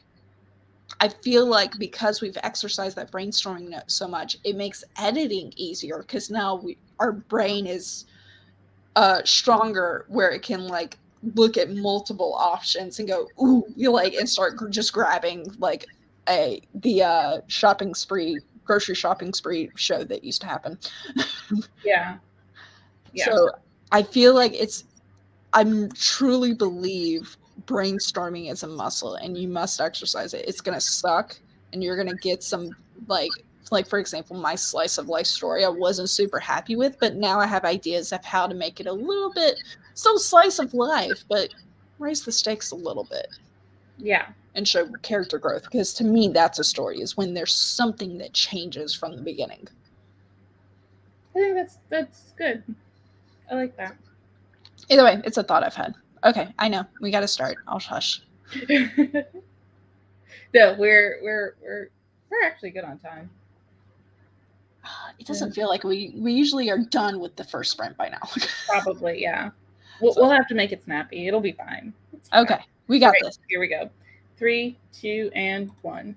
I feel like because we've exercised that brainstorming so much, it makes editing easier because now our brain is stronger where it can like look at multiple options and go ooh, you like and start just grabbing like the shopping spree grocery shopping spree show that used to happen. Yeah. Yeah. So I feel like I'm truly believe brainstorming is a muscle and you must exercise it. It's gonna suck and you're gonna get some like for example, my slice of life story I wasn't super happy with, but now I have ideas of how to make it a little bit still slice of life, but raise the stakes a little bit Yeah. and show character growth. Because to me that's a story, is when there's something that changes from the beginning. I think that's good. I like that. Either way, it's a thought I've had. Okay, I know. We gotta start. I'll hush. No, we're actually good on time. It Yeah. doesn't feel like we usually are done with the first sprint by now. Probably, yeah. So We'll have to make it snappy. It'll be fine. It's fine. okay, we got Okay, this. here we go. 3, 2, and 1.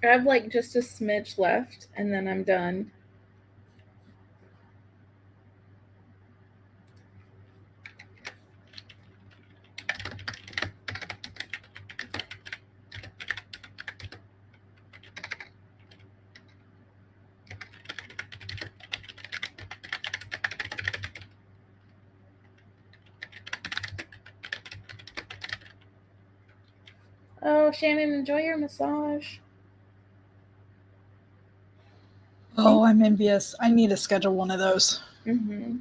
I have like just a smidge left, and then I'm done. Oh, Shannon, enjoy your massage. Oh, I'm envious. I need to schedule one of those. Mm-hmm.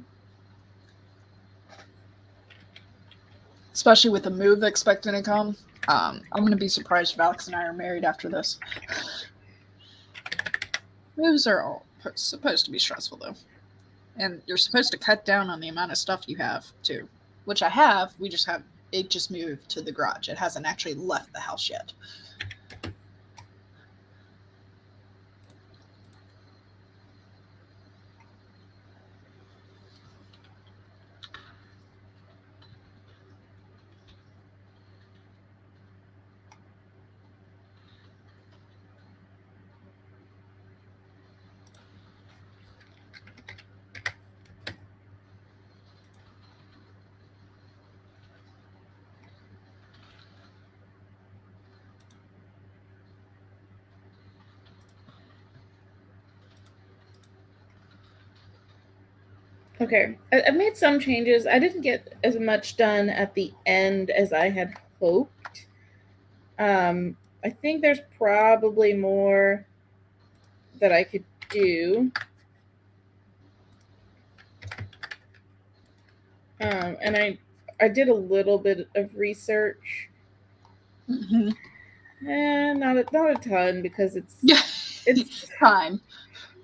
Especially with the move expecting to come. I'm gonna be surprised if Alex and I are married after this. Moves are all supposed to be stressful though, and you're supposed to cut down on the amount of stuff you have too, which I have. We just have it just moved to the garage. It hasn't actually left the house yet. Okay, I made some changes. I didn't get as much done at the end as I had hoped. I think there's probably more that I could do. And I did a little bit of research. Mm-hmm. Not a ton because Yeah, it's time.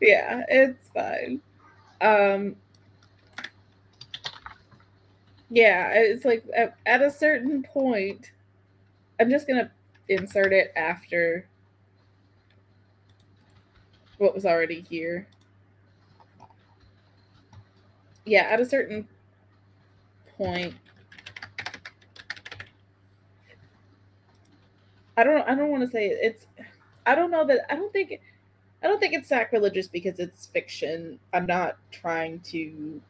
yeah, it's fine. Um, yeah, it's like at a certain point, I'm just gonna insert it after what was already here. Yeah, at a certain point, I don't want to say it's. I don't know that. I don't think it's sacrilegious because it's fiction. I'm not trying to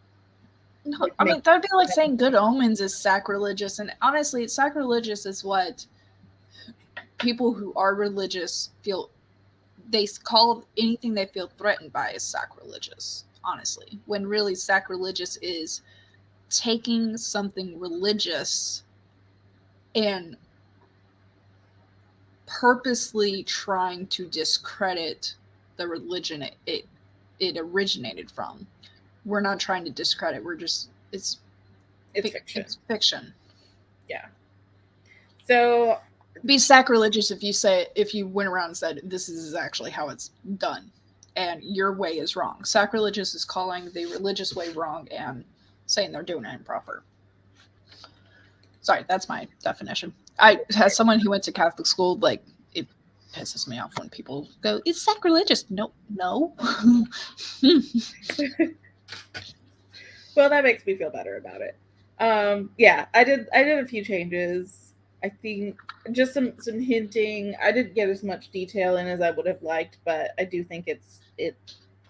No, like I make. mean that'd be like saying Good Omens is sacrilegious, and honestly, sacrilegious is what people who are religious feel. They call anything they feel threatened by as sacrilegious. Honestly, when really sacrilegious is taking something religious and purposely trying to discredit the religion it originated from. We're not trying to discredit. We're just It's fiction. it's fiction. Yeah. So It'd be sacrilegious if you went around and said this is actually how it's done, and your way is wrong. Sacrilegious is calling the religious way wrong and saying they're doing it improper. Sorry, that's my definition. As someone who went to Catholic school, like it pisses me off when people go, "It's sacrilegious." No, no. well, that makes me feel better about it. Yeah, I did a few changes. I think just some hinting. I didn't get as much detail in as I would have liked, but I do think it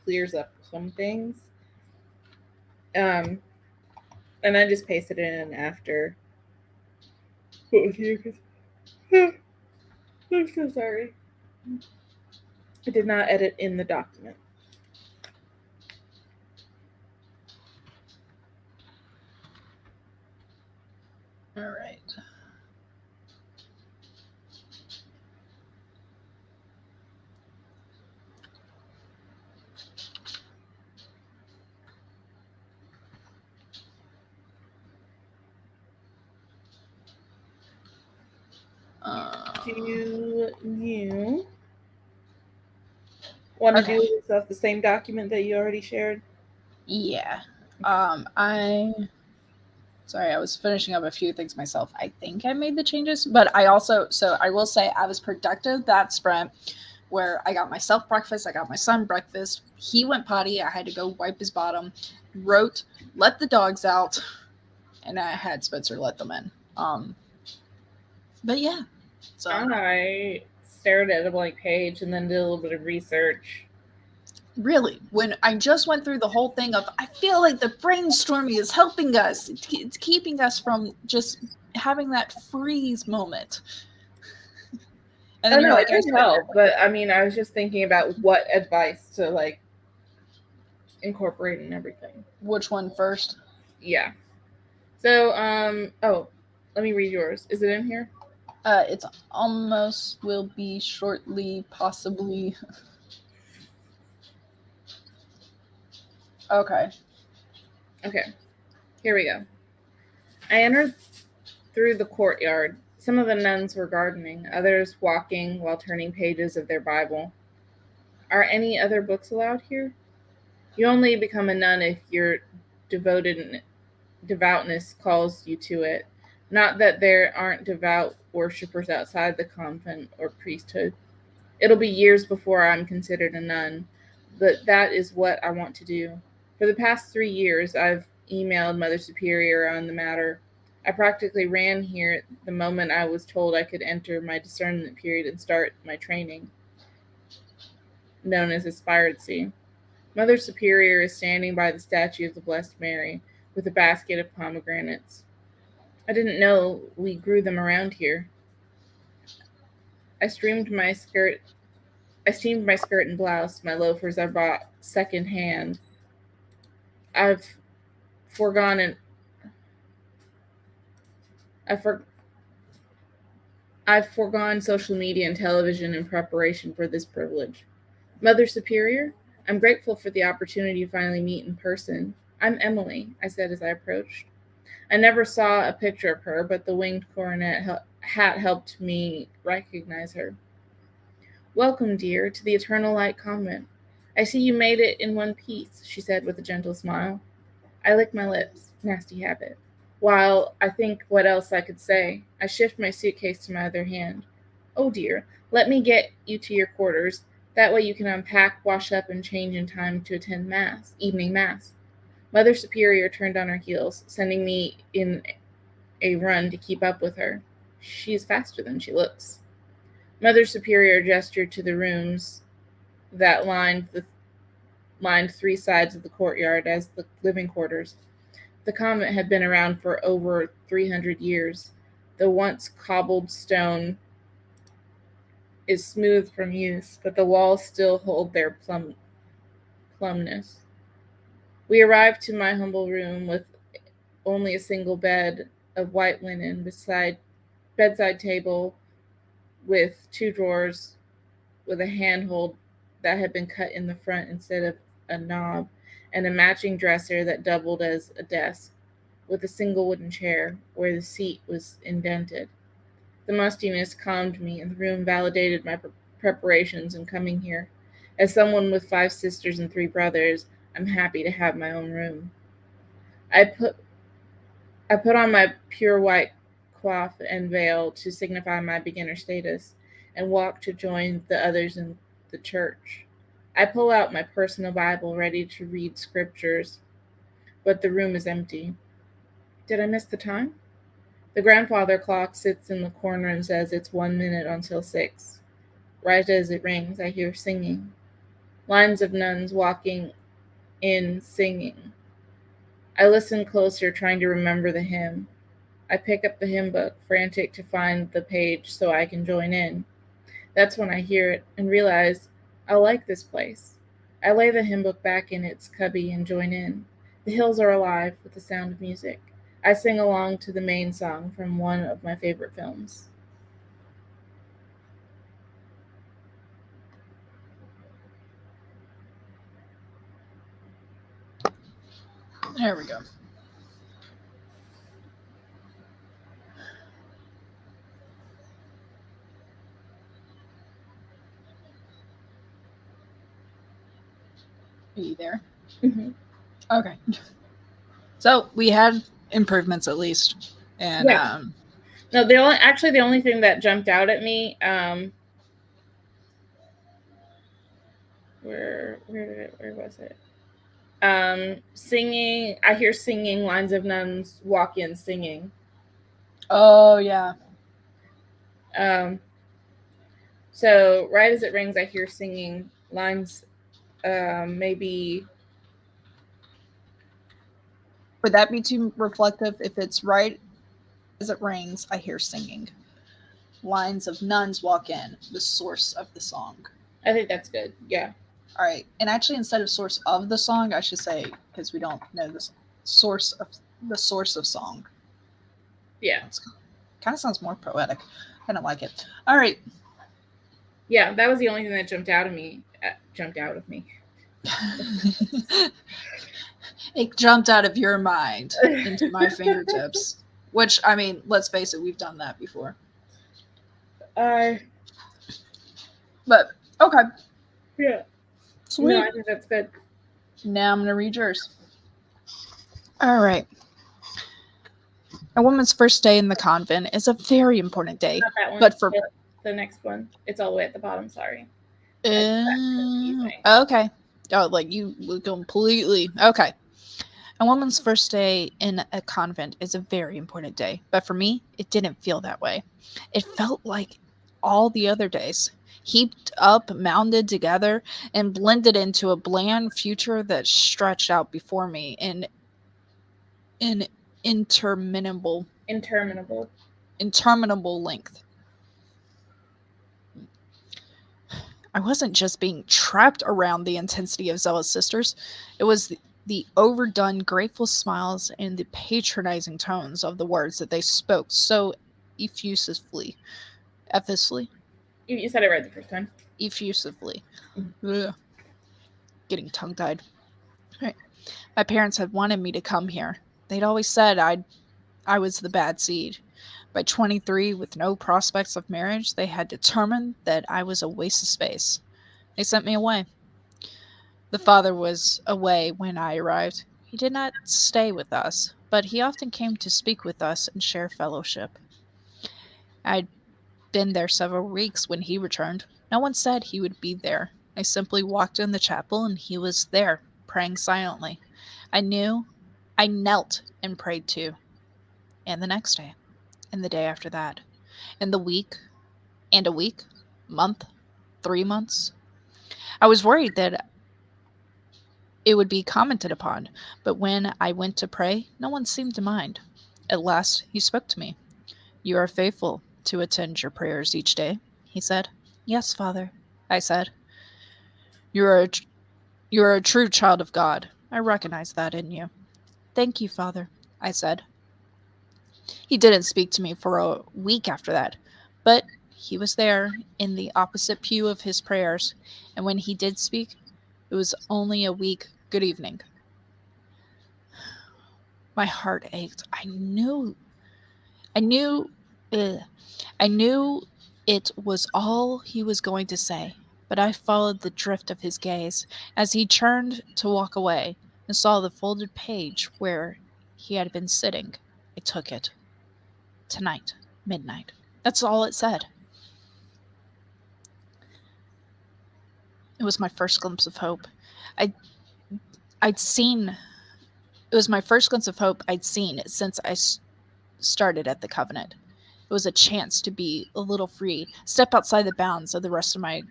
clears up some things. Um, and I just pasted it in after. What was you? I'm so sorry. I did not edit in the document. All right. Do you want to Okay. do this off the same document that you already shared? Yeah. I sorry, I was finishing up a few things myself. I think I made the changes, but I also I will say I was productive that sprint where I got myself breakfast, I got my son breakfast. He went potty, I had to go wipe his bottom. Wrote, let the dogs out, and I had Spencer let them in. But yeah, so I stared at a blank page and then did a little bit of research. Really, when I just went through the whole thing of, I feel like the brainstorming is helping us. It's keeping us from just having that freeze moment. And Oh then you're no, it like, I did help, but I mean, I was just thinking about what advice to like incorporate in everything. which one first? Yeah. So, oh, let me read yours. Is it in here? It's almost will be shortly, possibly. Okay. Okay. Here we go. I entered through the courtyard. Some of the nuns were gardening, others walking while turning pages of their Bible. Are any other books allowed here? You only become a nun if your devoted devoutness calls you to it. Not that there aren't devout worshippers outside the convent or priesthood. It'll be years before I'm considered a nun, but that is what I want to do. For the past 3 years, I've emailed Mother Superior on the matter. I practically ran here the moment I was told I could enter my discernment period and start my training, known as aspirancy. Mother Superior is standing by the statue of the Blessed Mary with a basket of pomegranates. I didn't know we grew them around here. I streamed my skirt I steamed my skirt and blouse. My loafers I bought second hand. I've foregone and I've, for, I've foregone social media and television in preparation for this privilege. Mother Superior, I'm grateful for the opportunity to finally meet in person. I'm Emily, I said as I approached. I never saw a picture of her, but the winged coronet hat helped me recognize her. Welcome, dear, to the Eternal Light Convent. I see you made it in one piece, she said with a gentle smile. I lick my lips, nasty habit. While I think what else I could say, I shift my suitcase to my other hand. Oh dear, let me get you to your quarters. That way you can unpack, wash up, and change in time to attend Mass, evening Mass. Mother Superior turned on her heels, sending me in a run to keep up with her. She is faster than she looks. Mother Superior gestured to the rooms that lined 3 sides of the courtyard as the living quarters. The convent had been around for over 300 years. The once cobbled stone is smooth from use, but the walls still hold their plumbness. We arrived to my humble room with only a single bed of white linen beside bedside table with 2 drawers with a handhold that had been cut in the front instead of a knob, and a matching dresser that doubled as a desk, with a single wooden chair where the seat was indented. The mustiness calmed me, and the room validated my preparations in coming here. As someone with 5 sisters and 3 brothers, I'm happy to have my own room. I put I put on my pure white coif and veil to signify my beginner status, and walked to join the others in the church. I pull out my personal Bible, ready to read scriptures, but the room is empty. Did I miss the time? The grandfather clock sits in the corner and says it's 1 minute until 6. Right as it rings, I hear singing. Lines of nuns walking in singing. I listen closer, trying to remember the hymn. I pick up the hymn book, frantic to find the page so I can join in. That's when I hear it and realize I like this place. I lay the hymn book back in its cubby and join in. The hills are alive with the sound of music. I sing along to the main song from one of my favorite films. There we go. Are you there? Mm-hmm. Okay. So we had improvements at least, and Yeah. No, the only thing that jumped out at me, where was it? Singing. I hear singing. Lines of nuns walk in singing. oh yeah, Um, So right as it rings, I hear singing lines. Maybe Would that be too reflective? If it's right as it rings, I hear singing. Lines of nuns walk in, the source of the song. I think that's good. Yeah. All right. And actually, instead of source of the song, I should say, because we don't know source of the source of song. Yeah. Kind of sounds more poetic. I don't like it. All right. Yeah, that was the only thing that jumped out of me. Jumped out of me. It jumped out of your mind into my fingertips. Which, I mean, let's face it, we've done that before. But, okay. Yeah. Sweet. No, I think that's good. Now I'm going to read yours. All right. A woman's first day in the convent is a very important day. Not that one. But for the next one, it's all the way at the bottom. Sorry. Okay. Oh, like you completely. Okay. A woman's first day in a convent is a very important day, but for me, it didn't feel that way. It felt like all the other days, heaped up, mounded together, and blended into a bland future that stretched out before me in interminable length. I wasn't just being trapped around the intensity of zealous sisters. It was the overdone, grateful smiles and the patronizing tones of the words that they spoke so effusively. You said it right the first time. Effusively. Ugh. Getting tongue-tied. Right. My parents had wanted me to come here. They'd always said I was the bad seed. By 23, with no prospects of marriage, they had determined that I was a waste of space. They sent me away. The father was away when I arrived. He did not stay with us, but he often came to speak with us and share fellowship. I'd been there several weeks when he returned. No one said he would be there. I simply walked in the chapel and he was there, praying silently. I knelt and prayed too. And the next day, and the day after that, and the week, and a week, month, 3 months. I was worried that it would be commented upon, but when I went to pray, no one seemed to mind. At last, he spoke to me. You are faithful to attend your prayers each day, he said. Yes, Father, I said. You are a true child of God. I recognize that in you. Thank you, Father, I said. He didn't speak to me for a week after that, but he was there in the opposite pew of his prayers, and when he did speak, it was only a weak good evening. My heart ached. I knew, ugh, I knew it was all he was going to say, but I followed the drift of his gaze as he turned to walk away and saw the folded page where he had been sitting. I took it. Tonight, midnight. That's all it said. It was my first glimpse of hope. I'd seen. It was my first glimpse of hope I'd seen since I started at the Covenant. It was a chance to be a little free, step outside the bounds of the rest of my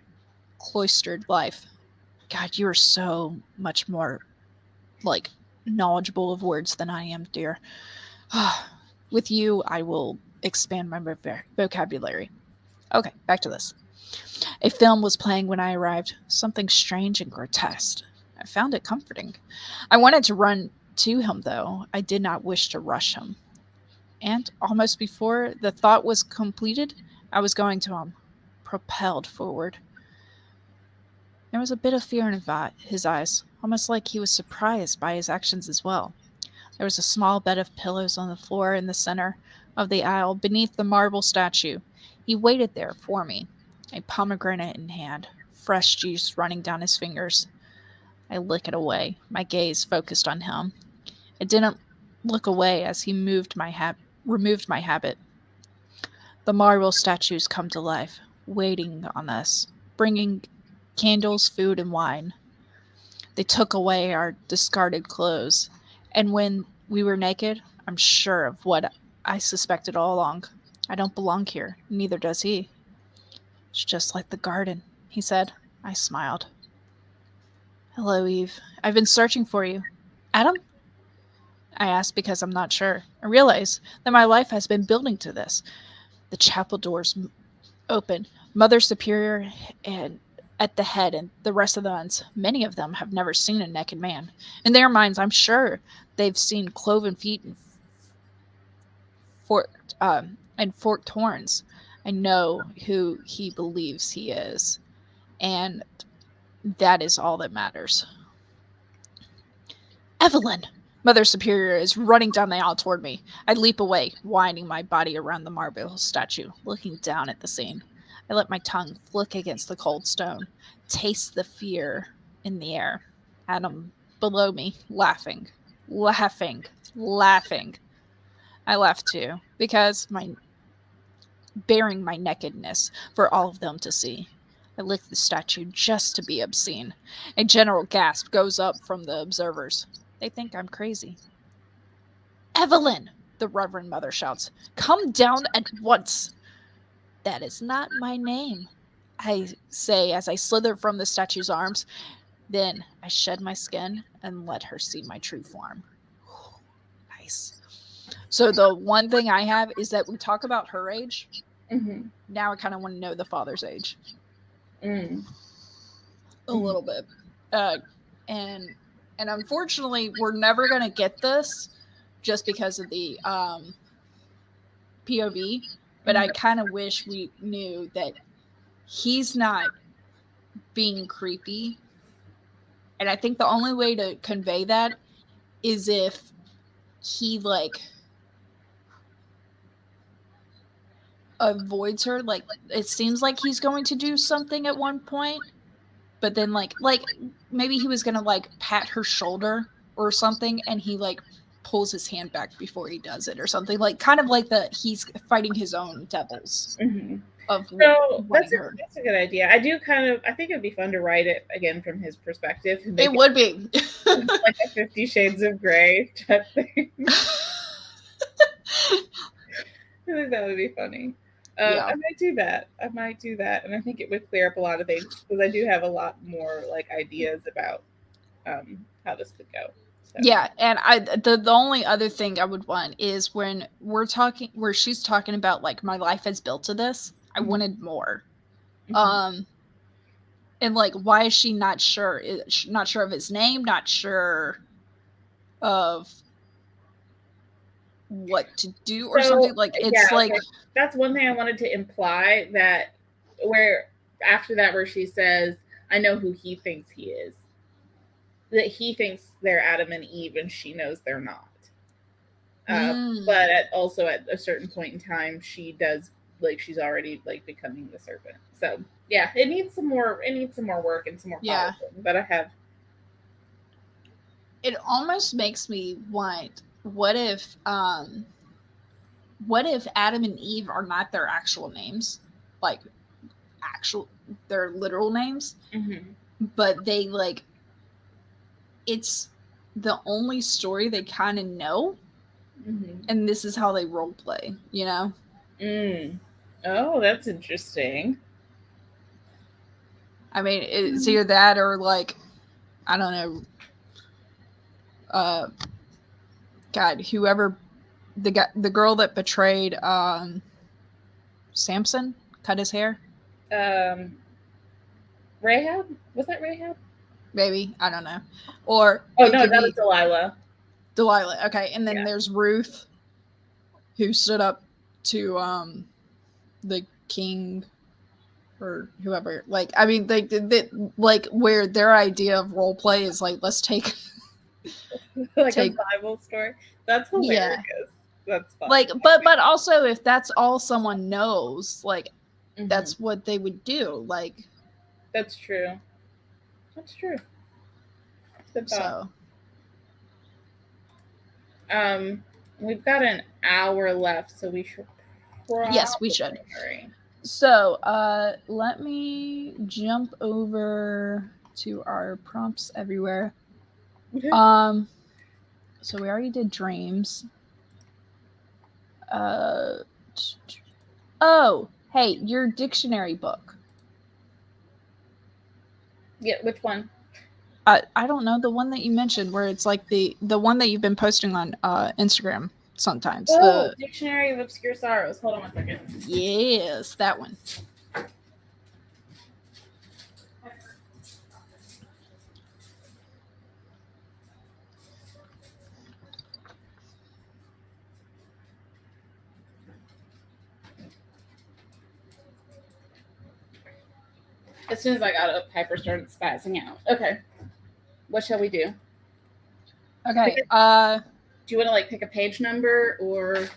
cloistered life. God, you are so much more, like, knowledgeable of words than I am, dear. With you, I will expand my vocabulary. Okay, back to this. A film was playing when I arrived, something strange and grotesque. I found it comforting. I wanted to run to him, though. I did not wish to rush him. And almost before the thought was completed, I was going to him, propelled forward. There was a bit of fear in his eyes, almost like he was surprised by his actions as well. There was a small bed of pillows on the floor in the center of the aisle beneath the marble statue. He waited there for me, a pomegranate in hand, fresh juice running down his fingers. I licked it away, my gaze focused on him. I didn't look away as he removed my habit. The marble statues come to life, waiting on us, bringing candles, food, and wine. They took away our discarded clothes, and when we were naked, I'm sure of what I suspected all along. I don't belong here, neither does he. It's just like the garden, he said. I smiled. Hello, Eve. I've been searching for you. Adam? I asked because I'm not sure. I realize that my life has been building to this. The chapel doors open. Mother Superior and at the head and the rest of the nuns, many of them have never seen a naked man. In their minds, I'm sure they've seen cloven feet and forked horns. I know who he believes he is, and that is all that matters. Evelyn! Mother Superior is running down the aisle toward me. I leap away, winding my body around the marble statue, looking down at the scene. I let my tongue flick against the cold stone, taste the fear in the air. Adam below me, laughing, laughing, laughing. I laughed too, because my baring my nakedness for all of them to see. I lick the statue just to be obscene. A general gasp goes up from the observers. They think I'm crazy. Evelyn! The Reverend Mother shouts. Come down at once! That is not my name, I say as I slither from the statue's arms. Then I shed my skin and let her see my true form. Nice. So the one thing I have is that we talk about her age. Mm-hmm. Now I kind of want to know the father's age. Mm. A little bit. And unfortunately, we're never going to get this just because of the POV. But I kind of wish we knew that he's not being creepy. And I think the only way to convey that is if he, like, avoids her. Like, it seems like he's going to do something at one point. But then, like maybe he was going to, like, pat her shoulder or something. And he, like, pulls his hand back before he does it or something. Like, kind of like he's fighting his own devils. Mm-hmm. Of so that's a good idea. I think it'd be fun to write it again from his perspective. It would be like a 50 Shades of Grey type thing. I think that would be funny. I might do that, and I think it would clear up a lot of things because I do have a lot more like ideas about how this could go. So. Yeah, and the only other thing I would want is when where she's talking about like my life has built to this. I wanted more. Mm-hmm. And like, why is she not sure? Not sure of his name. Not sure of what to do or something. Like, it's like that's one thing I wanted to imply that where after that where she says, "I know who he thinks he is." That he thinks they're Adam and Eve, and she knows they're not. But also at a certain point in time, she does like she's already like becoming the serpent. So yeah, it needs some more. It needs some more work and some more. Yeah, but I have. It almost makes me want. What if Adam and Eve are not their actual names, like their literal names, but they like. It's the only story they kind of know, and this is how they role play, you know? Oh, that's interesting. I mean, it's either that or like, I don't know. God, whoever the girl that betrayed Samson, cut his hair. Rahab? Was that Rahab? Maybe, I don't know. Or no, that was Delilah. Delilah. Okay, and then there's Ruth, who stood up to the king or whoever. Like, I mean, they like where their idea of role play is like, let's take like a Bible story. That's hilarious. Yeah. That's fun. Like, but also if that's all someone knows, like, that's what they would do. Like, that's true. That's true. Good thought. So, we've got an hour left, so we should. Yes, we should. Hurry. So, let me jump over to our prompts everywhere. So we already did dreams. Oh, hey, your dictionary book. Yeah, which one? I don't know the one that you mentioned where it's like the one that you've been posting on Instagram sometimes. Oh, The Dictionary of Obscure Sorrows. Hold on one second. yes, that one. As soon as I got up, Piper started spazzing out. Okay, what shall we do? Okay. Do you want to like pick a page number or? I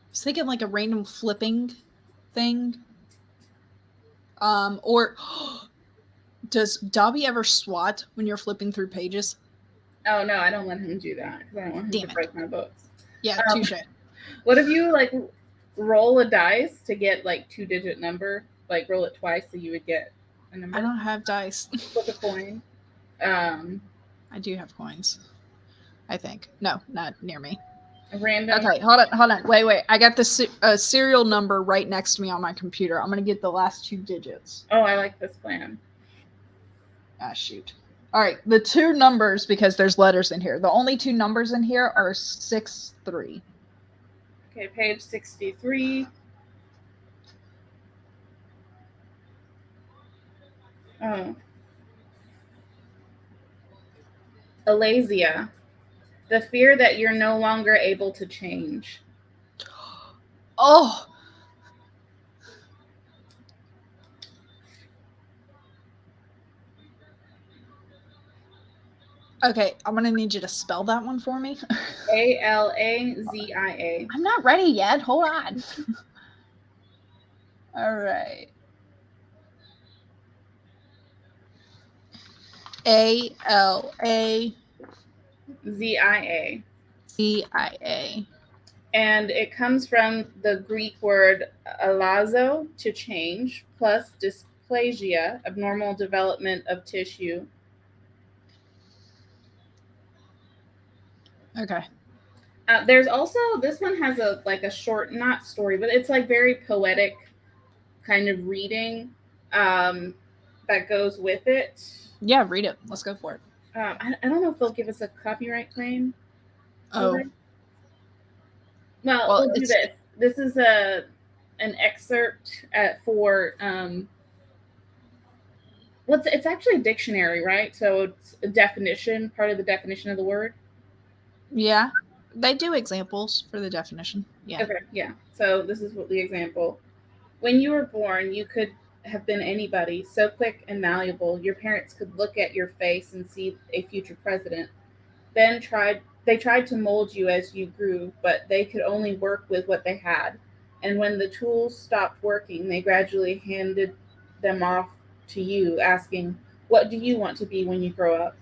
was thinking like a random flipping thing. Or does Dobby ever swat when you're flipping through pages? Oh no, I don't let him do that because I don't want him to Damn it. break my books. Yeah, Um, touche. what if you like roll a dice to get like 2-digit number? Like roll it twice so you would get a number. I don't have dice. Flip a coin. Um, I do have coins. I think. No, not near me. a random. Okay, hold on. Wait. I got the serial number right next to me on my computer. I'm going to get the last 2 digits. Oh, I like this plan. Ah, shoot. All right, the 2 numbers, because there's letters in here. The only 2 numbers in here are 6, 3. Okay, page 63. Oh. Alasia. The fear that you're no longer able to change. Oh. Okay, I'm going to need you to spell that one for me. Alazia. I'm not ready yet. Hold on. All right. ALAZIA. ZIA. And it comes from the Greek word alazo, to change, plus dysplasia, abnormal development of tissue. Okay. There's also, this one has a like a short, not story, but it's like very poetic kind of reading that goes with it. Yeah, read it. Let's go for it. I don't know if they'll give us a copyright claim. Oh. Well, we'll do this. This is an excerpt for well, it's actually a dictionary, right? So it's a definition, part of the definition of the word. Yeah, they do examples for the definition. Yeah. Okay, yeah. So this is what the example. When you were born, you could have been anybody, so quick and malleable. Your parents could look at your face and see a future president. Then they tried to mold you as you grew, but they could only work with what they had. And when the tools stopped working, they gradually handed them off to you, asking, "What do you want to be when you grow up?"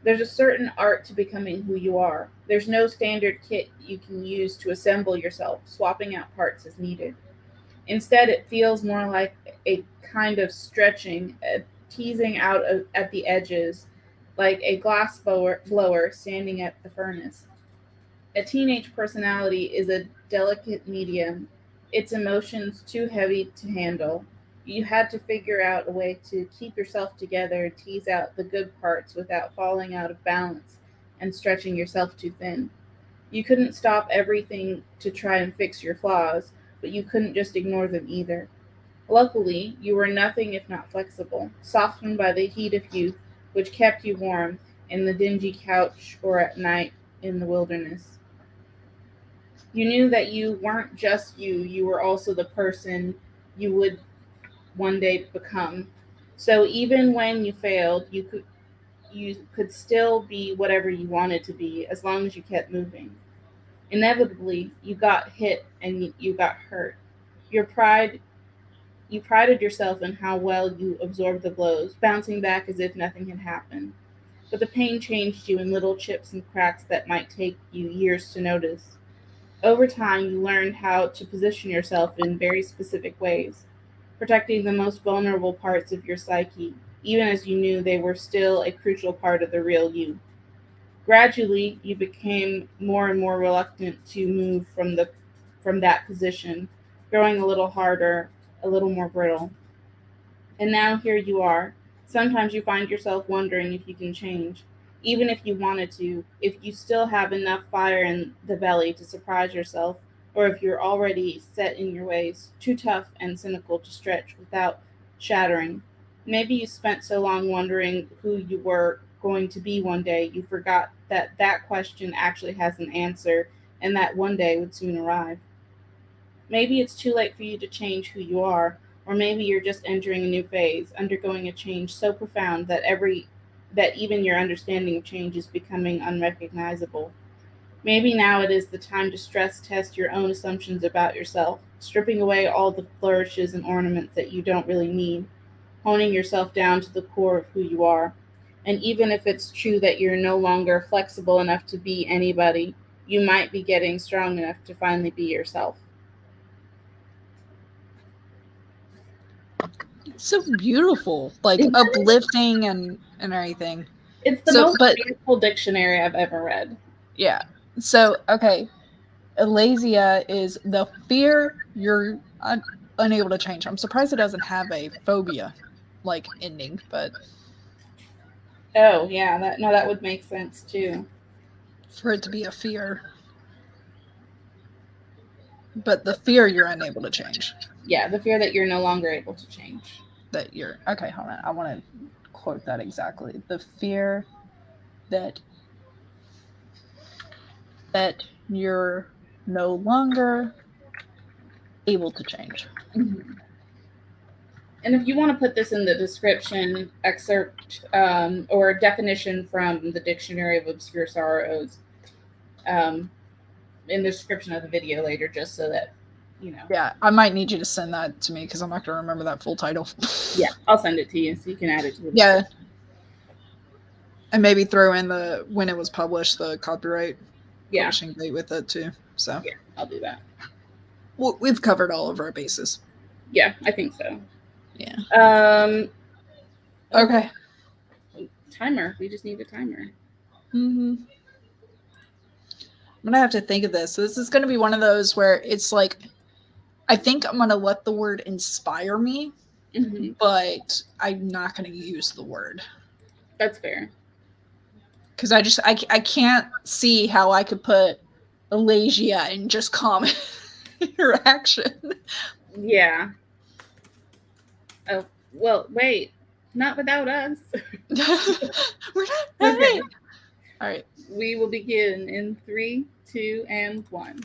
There's a certain art to becoming who you are. There's no standard kit you can use to assemble yourself, swapping out parts as needed. Instead, it feels more like a kind of stretching, a teasing out at the edges, like a glass blower standing at the furnace. A teenage personality is a delicate medium, its emotions too heavy to handle. You had to figure out a way to keep yourself together, tease out the good parts without falling out of balance and stretching yourself too thin. You couldn't stop everything to try and fix your flaws, but you couldn't just ignore them either. Luckily, you were nothing if not flexible, softened by the heat of youth, which kept you warm in the dingy couch or at night in the wilderness. You knew that you weren't just you were also the person you would one day become. So even when you failed, you could still be whatever you wanted to be as long as you kept moving. Inevitably, you got hit and you got hurt. Your pride You prided yourself in how well you absorbed the blows, bouncing back as if nothing had happened. But the pain changed you in little chips and cracks that might take you years to notice. Over time, you learned how to position yourself in very specific ways, protecting the most vulnerable parts of your psyche, even as you knew they were still a crucial part of the real you. Gradually, you became more and more reluctant to move from that position, growing a little harder, a little more brittle. And now here you are, Sometimes you find yourself wondering if you can change, even if you wanted to, if you still have enough fire in the belly to surprise yourself, or if you're already set in your ways, too tough and cynical to stretch without shattering. Maybe you spent so long wondering who you were going to be one day, you forgot that that question actually has an answer and that one day would soon arrive. Maybe it's too late for you to change who you are, or maybe you're just entering a new phase, undergoing a change so profound that even your understanding of change is becoming unrecognizable. Maybe now it is the time to stress test your own assumptions about yourself, stripping away all the flourishes and ornaments that you don't really need, honing yourself down to the core of who you are. And even if it's true that you're no longer flexible enough to be anybody, you might be getting strong enough to finally be yourself. It's so beautiful, like uplifting and everything. It's the So, most but beautiful dictionary I've ever read. yeah. So, okay, Alasia is the fear you're unable to change. I'm surprised it doesn't have a phobia like ending, but Oh yeah, that would make sense too. for it to be a fear, but the fear you're unable to change. Yeah, the fear that you're no longer able to change. That you're okay. Hold on, I want to quote that exactly. The fear that you're no longer able to change. Mhm. And if you want to put this in the description excerpt or definition from the Dictionary of Obscure Sorrows, um, in the description of the video later, just so that you know. Yeah, I might need you to send that to me because I'm not going to remember that full title. Yeah, I'll send it to you so you can add it to the Yeah, description. and maybe throw in the when it was published, the copyright Yeah, publishing date with it too. So yeah, I'll do that. we've covered all of our bases. Yeah, I think so. Yeah. Okay. Okay. Timer. We just need a timer. Mm-hmm. I'm gonna have to think of this. So this is gonna be one of those where it's like, I think I'm gonna let the word inspire me, Mm-hmm. but I'm not gonna use the word That's fair. because I can't see how I could put Alasia in just common interaction. Yeah. Oh, well, wait. Not without us. We're not Okay. right. All right. We will begin in 3, 2, and 1.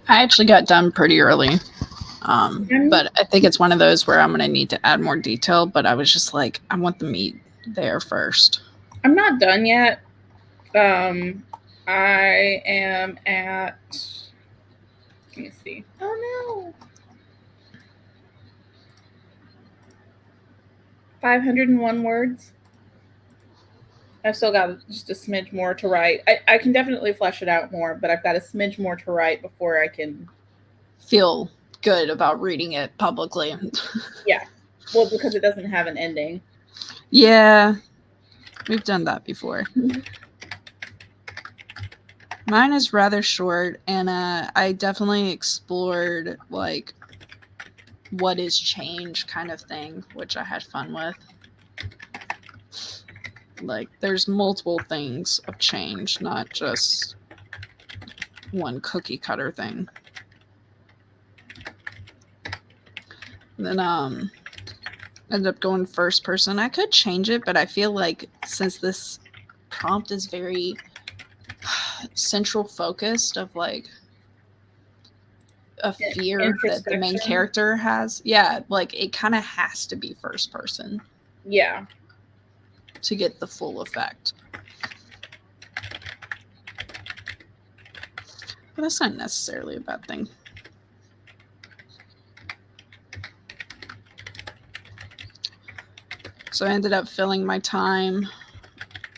I actually got done pretty early. But I think it's one of those where I'm going to need to add more detail. But I was just like, I want the meat there first. I'm not done yet. I am at. Let me see. Oh no. 501 words. I've still got just a smidge more to write. I can definitely flesh it out more, but I've got a smidge more to write before I can feel good about reading it publicly. Yeah. Well, because it doesn't have an ending. Yeah. We've done that before. Mine is rather short, and I definitely explored like what is change kind of thing, which I had fun with. Like there's multiple things of change, not just one cookie cutter thing. And then ended up going first person. I could change it, but I feel like since this prompt is very central focused of like a fear that the main character has, yeah, like it kind of has to be first person. Yeah. To get the full effect. But that's not necessarily a bad thing. So I ended up filling my time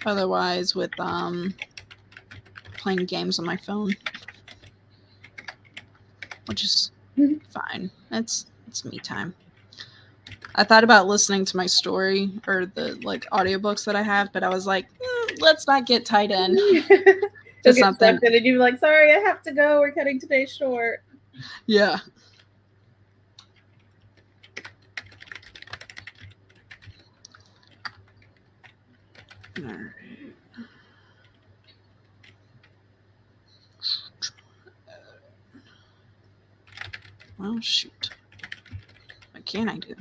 otherwise with playing games on my phone, which is fine. It's me time. I thought about listening to my story or the like audiobooks that I have, but I was like, let's not get tied in to something. And you're like, sorry, I have to go. We're cutting today short. Yeah. All right. Well, shoot. What can I do?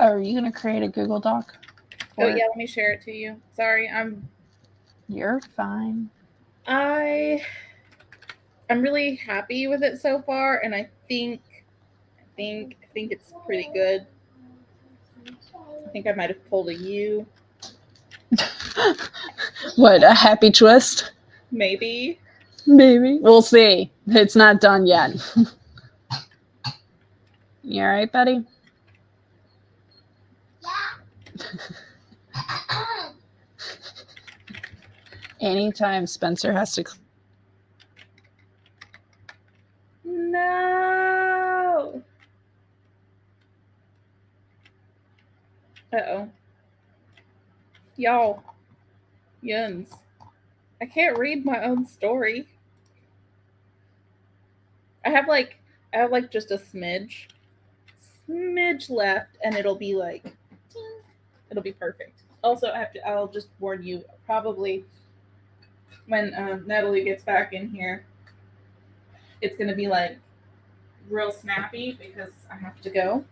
Are you going to create a Google Doc? Oh, yeah, let me share it to you. Sorry, You're fine. I'm really happy with it so far, and I think it's pretty good. I think I might have pulled a U. What, a happy twist? Maybe. We'll see. It's not done yet. You all right, buddy? Yeah. Anytime Spencer has to... No. Uh-oh. Y'all. Yuns. I can't read my own story. I have like just a smidge left, and it'll be like, it'll be perfect. Also, I'll just warn you, probably when Natalie gets back in here, it's gonna be like real snappy because I have to go.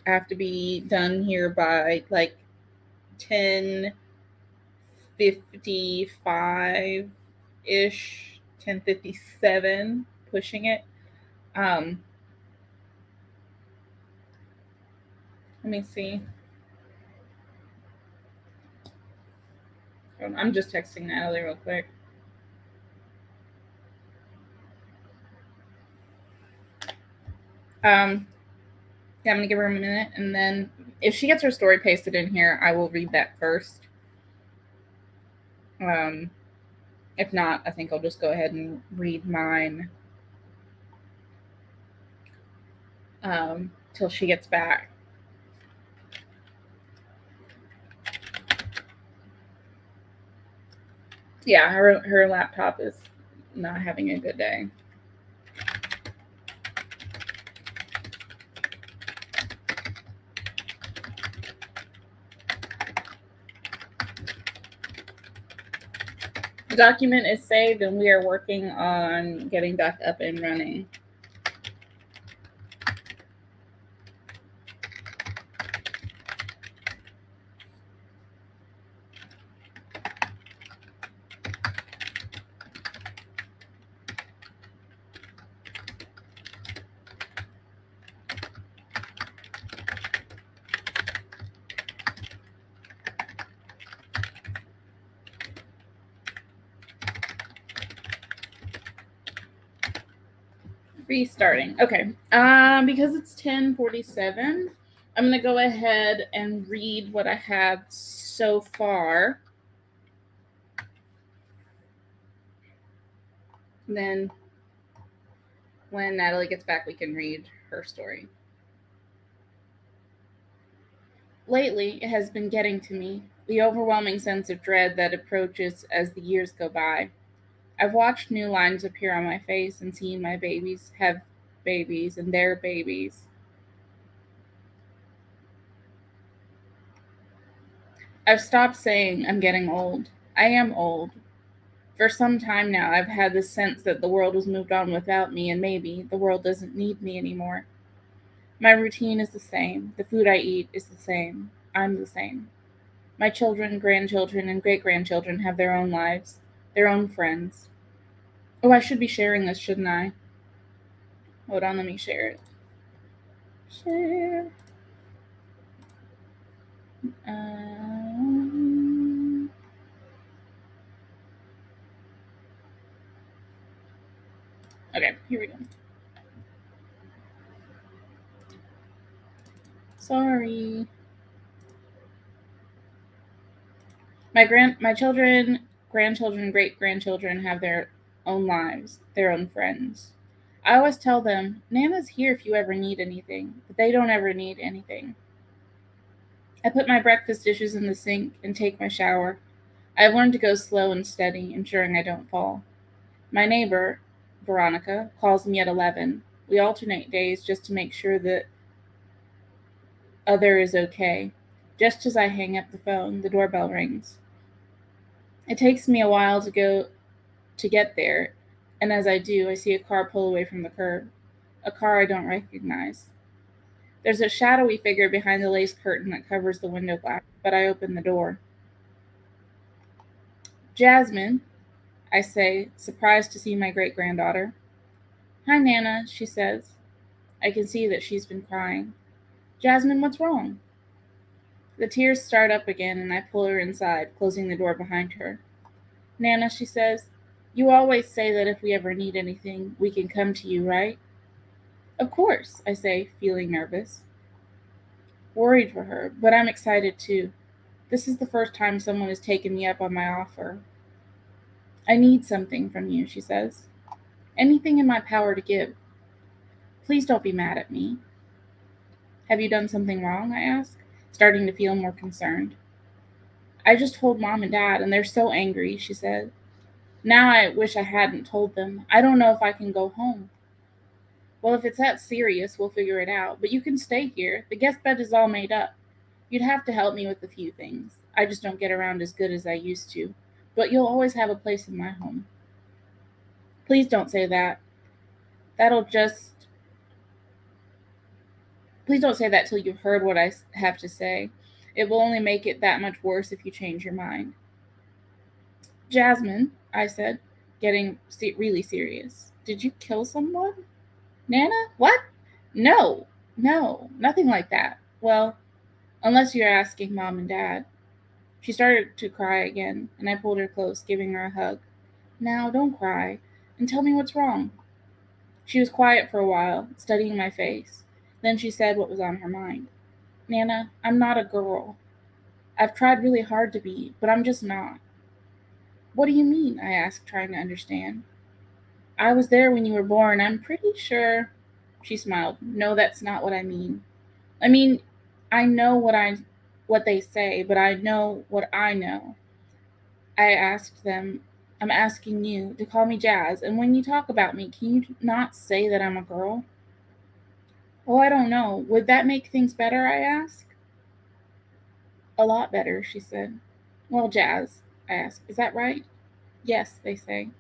I have to be done here by like 10:55 ish, 10:57, pushing it. Let me see. I'm just texting Natalie real quick. Yeah, I'm gonna give her a minute, and then if she gets her story pasted in here, I will read that first. If not, I think I'll just go ahead and read mine till she gets back. Yeah, her laptop is not having a good day. The document is saved, and we are working on getting back up and running. Restarting. Okay. Because it's 10:47, I'm gonna go ahead and read what I have so far. Then, when Natalie gets back, we can read her story. Lately, it has been getting to me, the overwhelming sense of dread that approaches as the years go by. I've watched new lines appear on my face and seen my babies have babies and their babies. I've stopped saying I'm getting old. I am old. For some time now, I've had this sense that the world has moved on without me, and maybe the world doesn't need me anymore. My routine is the same. The food I eat is the same. I'm the same. My children, grandchildren, and great grandchildren have their own lives, their own friends. Oh, I should be sharing this, shouldn't I? Hold on, let me share it. Share. Um, okay, here we go. Sorry. My children, grandchildren, great grandchildren have their own lives, their own friends. I always tell them, Nana's here if you ever need anything, but they don't ever need anything. I put my breakfast dishes in the sink and take my shower. I've learned to go slow and steady, ensuring I don't fall. My neighbor, Veronica, calls me at 11. We alternate days just to make sure that other is okay. Just as I hang up the phone, the doorbell rings. It takes me a while to get there, and as I do, I see a car pull away from the curb. A car I don't recognize. There's a shadowy figure behind the lace curtain that covers the window glass, but I open the door. Jasmine, I say, surprised to see my great granddaughter. Hi, Nana, she says. I can see that she's been crying. Jasmine, what's wrong? The tears start up again, and I pull her inside, closing the door behind her. Nana, she says, you always say that if we ever need anything, we can come to you, right? Of course, I say, feeling nervous. Worried for her, but I'm excited too. This is the first time someone has taken me up on my offer. I need something from you, she says. Anything in my power to give. Please don't be mad at me. Have you done something wrong? I ask, starting to feel more concerned. I just told Mom and Dad, and they're so angry, she said. Now I wish I hadn't told them. I don't know if I can go home. Well, if it's that serious, we'll figure it out. But you can stay here. The guest bed is all made up. You'd have to help me with a few things. I just don't get around as good as I used to. But you'll always have a place in my home. Please don't say that. That'll just. Please don't say that till you've heard what I have to say. It will only make it that much worse if you change your mind. Jasmine, I said, getting really serious. Did you kill someone? Nana? What? No, no, nothing like that. Well, unless you're asking Mom and Dad. She started to cry again, and I pulled her close, giving her a hug. Now, don't cry, and tell me what's wrong. She was quiet for a while, studying my face. Then she said what was on her mind. Nana, I'm not a girl. I've tried really hard to be, but I'm just not. What do you mean? I asked, trying to understand. I was there when you were born. I'm pretty sure. She smiled. No, that's not what I mean. I mean, I know what they say, but I know what I know. I asked them, I'm asking you to call me Jazz, and when you talk about me, can you not say that I'm a girl? Oh, I don't know. Would that make things better? I asked. A lot better, she said. Well, Jazz, I asked, is that right? Yes, they say.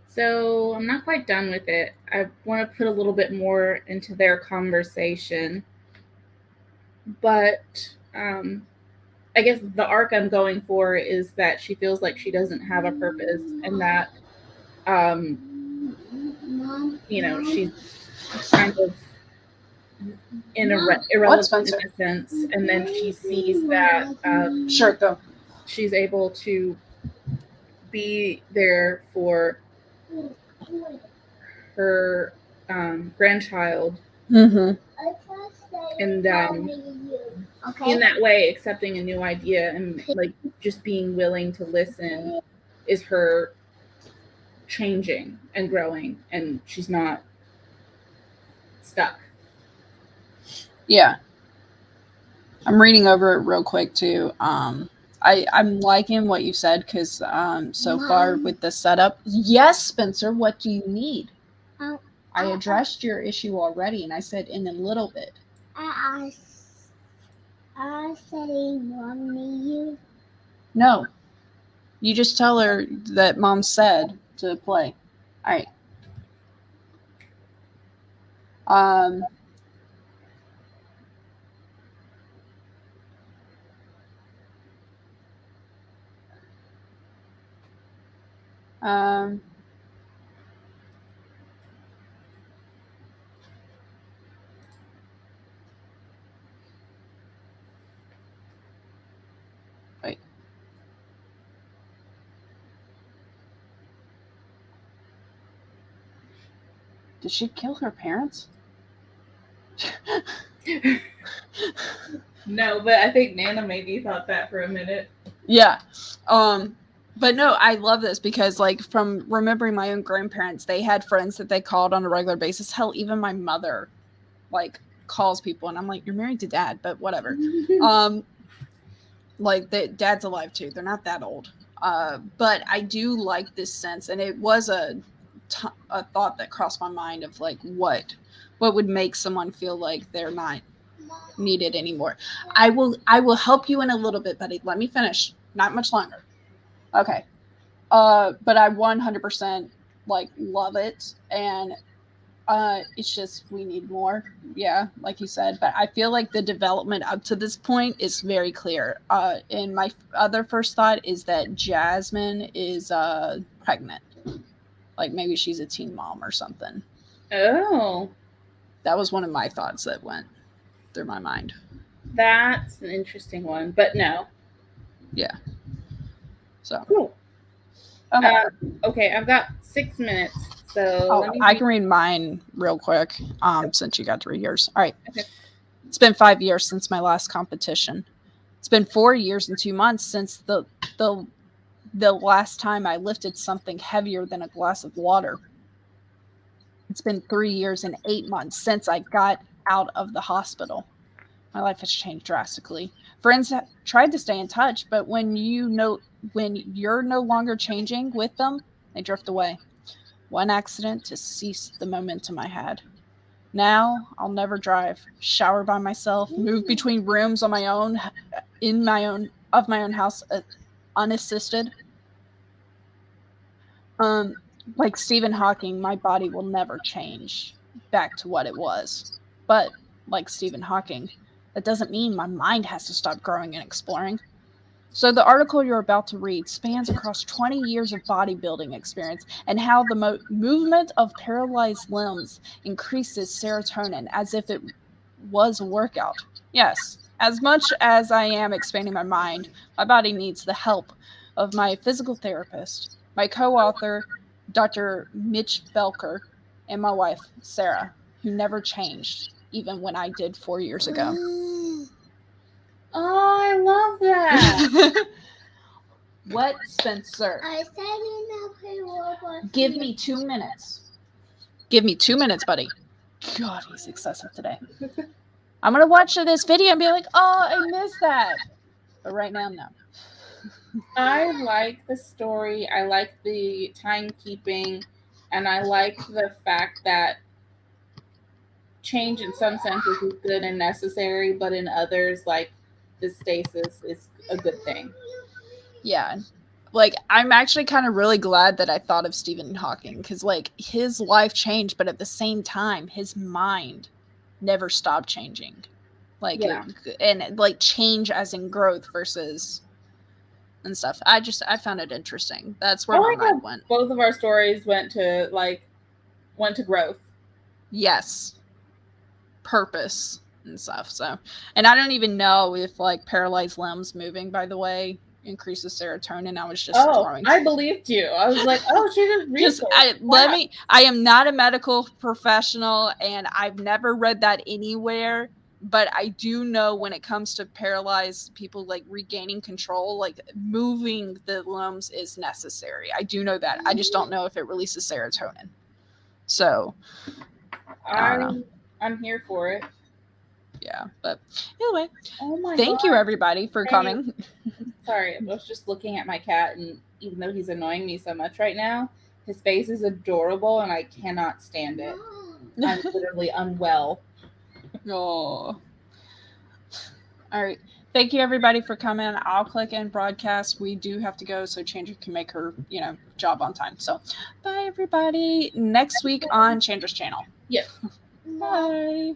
So I'm not quite done with it. I want to put a little bit more into their conversation. But I guess the arc I'm going for is that she feels like she doesn't have a purpose and that, um, she's kind of irrelevant in a sense. And then she sees that Sure, go. she's able to be there for her grandchild, Mm-hmm. and in that way, accepting a new idea and like just being willing to listen is her changing and growing, and she's not stuck. Yeah. I'm reading over it real quick too. I'm liking what you said because so far with the setup. Yes, Spencer, what do you need? I addressed your issue already, and I said in a little bit. I said mom need you. No, you just tell her that mom said to play. All right. Um. Um. Wait. Did she kill her parents? No, but I think Nana maybe thought that for a minute. Yeah. But no, I love this because like from remembering my own grandparents, they had friends that they called on a regular basis. Hell, even my mother like calls people and I'm like, you're married to dad, but whatever. Like the dad's alive too. They're not that old. But I do like this sense, and it was a thought that crossed my mind of like what would make someone feel like they're not needed anymore. I will help you in a little bit, buddy. Let me finish. Not much longer. Okay. But I 100% like love it, and it's just we need more. Yeah, like you said. But I feel like the development up to this point is very clear. And my other first thought is that Jasmine is pregnant. Like maybe she's a teen mom or something. Oh, That was one of my thoughts that went through my mind. that's an interesting one, but no. Yeah. So Cool. okay. Okay, I've got 6 minutes, so let me. I can read mine real quick. Since you got to read yours. All right. Okay. It's been 5 years since my last competition. It's been 4 years and 2 months since the last time I lifted something heavier than a glass of water. It's been 3 years and 8 months since I got out of the hospital. My life has changed drastically. Friends tried to stay in touch, but when you're no longer changing with them, they drift away. One accident to cease the momentum I had. Now I'll never drive, shower by myself, move between rooms on my own, in my own house, unassisted. Like Stephen Hawking, my body will never change back to what it was. But like Stephen Hawking, that doesn't mean my mind has to stop growing and exploring. So the article you're about to read spans across 20 years of bodybuilding experience and how the movement of paralyzed limbs increases serotonin as if it was a workout. Yes, as much as I am expanding my mind, my body needs the help of my physical therapist, my co-author, Dr. Mitch Belker, and my wife, Sarah, who never changed, even when I did 4 years ago. Oh, I love that. What, Spencer? I said enough. Give me 2 minutes. Give me 2 minutes, buddy. God, he's excessive today. I'm going to watch this video and be like, oh, I missed that. But right now, no. I like the story. I like the timekeeping. And I like the fact that change in some senses is good and necessary, but in others, like the stasis is a good thing. Yeah. Like, I'm actually kind of really glad that I thought of Stephen Hawking because, like, his life changed, but at the same time, his mind never stopped changing. Like, Yeah. and like change as in growth versus and stuff. I found it interesting. That's where my mind went. Both of our stories went to growth. Yes. Purpose and stuff. So, and I don't even know if like paralyzed limbs moving, by the way, increases serotonin. I was just Oh, throwing. I believed you. I was like, oh, she did research. I am not a medical professional, and I've never read that anywhere. But I do know when it comes to paralyzed people, like regaining control, like moving the limbs is necessary. I do know that. I just don't know if it releases serotonin. So I don't know. I'm here for it. Yeah, but anyway, oh my thank you everybody for coming. Sorry, I was just looking at my cat, and even though he's annoying me so much right now, his face is adorable, and I cannot stand it. I'm literally unwell. Oh. All right. Thank you everybody for coming. I'll click end broadcast. We do have to go so Chandra can make her, job on time. So bye everybody. Next week on Chandra's channel. Yes. Bye.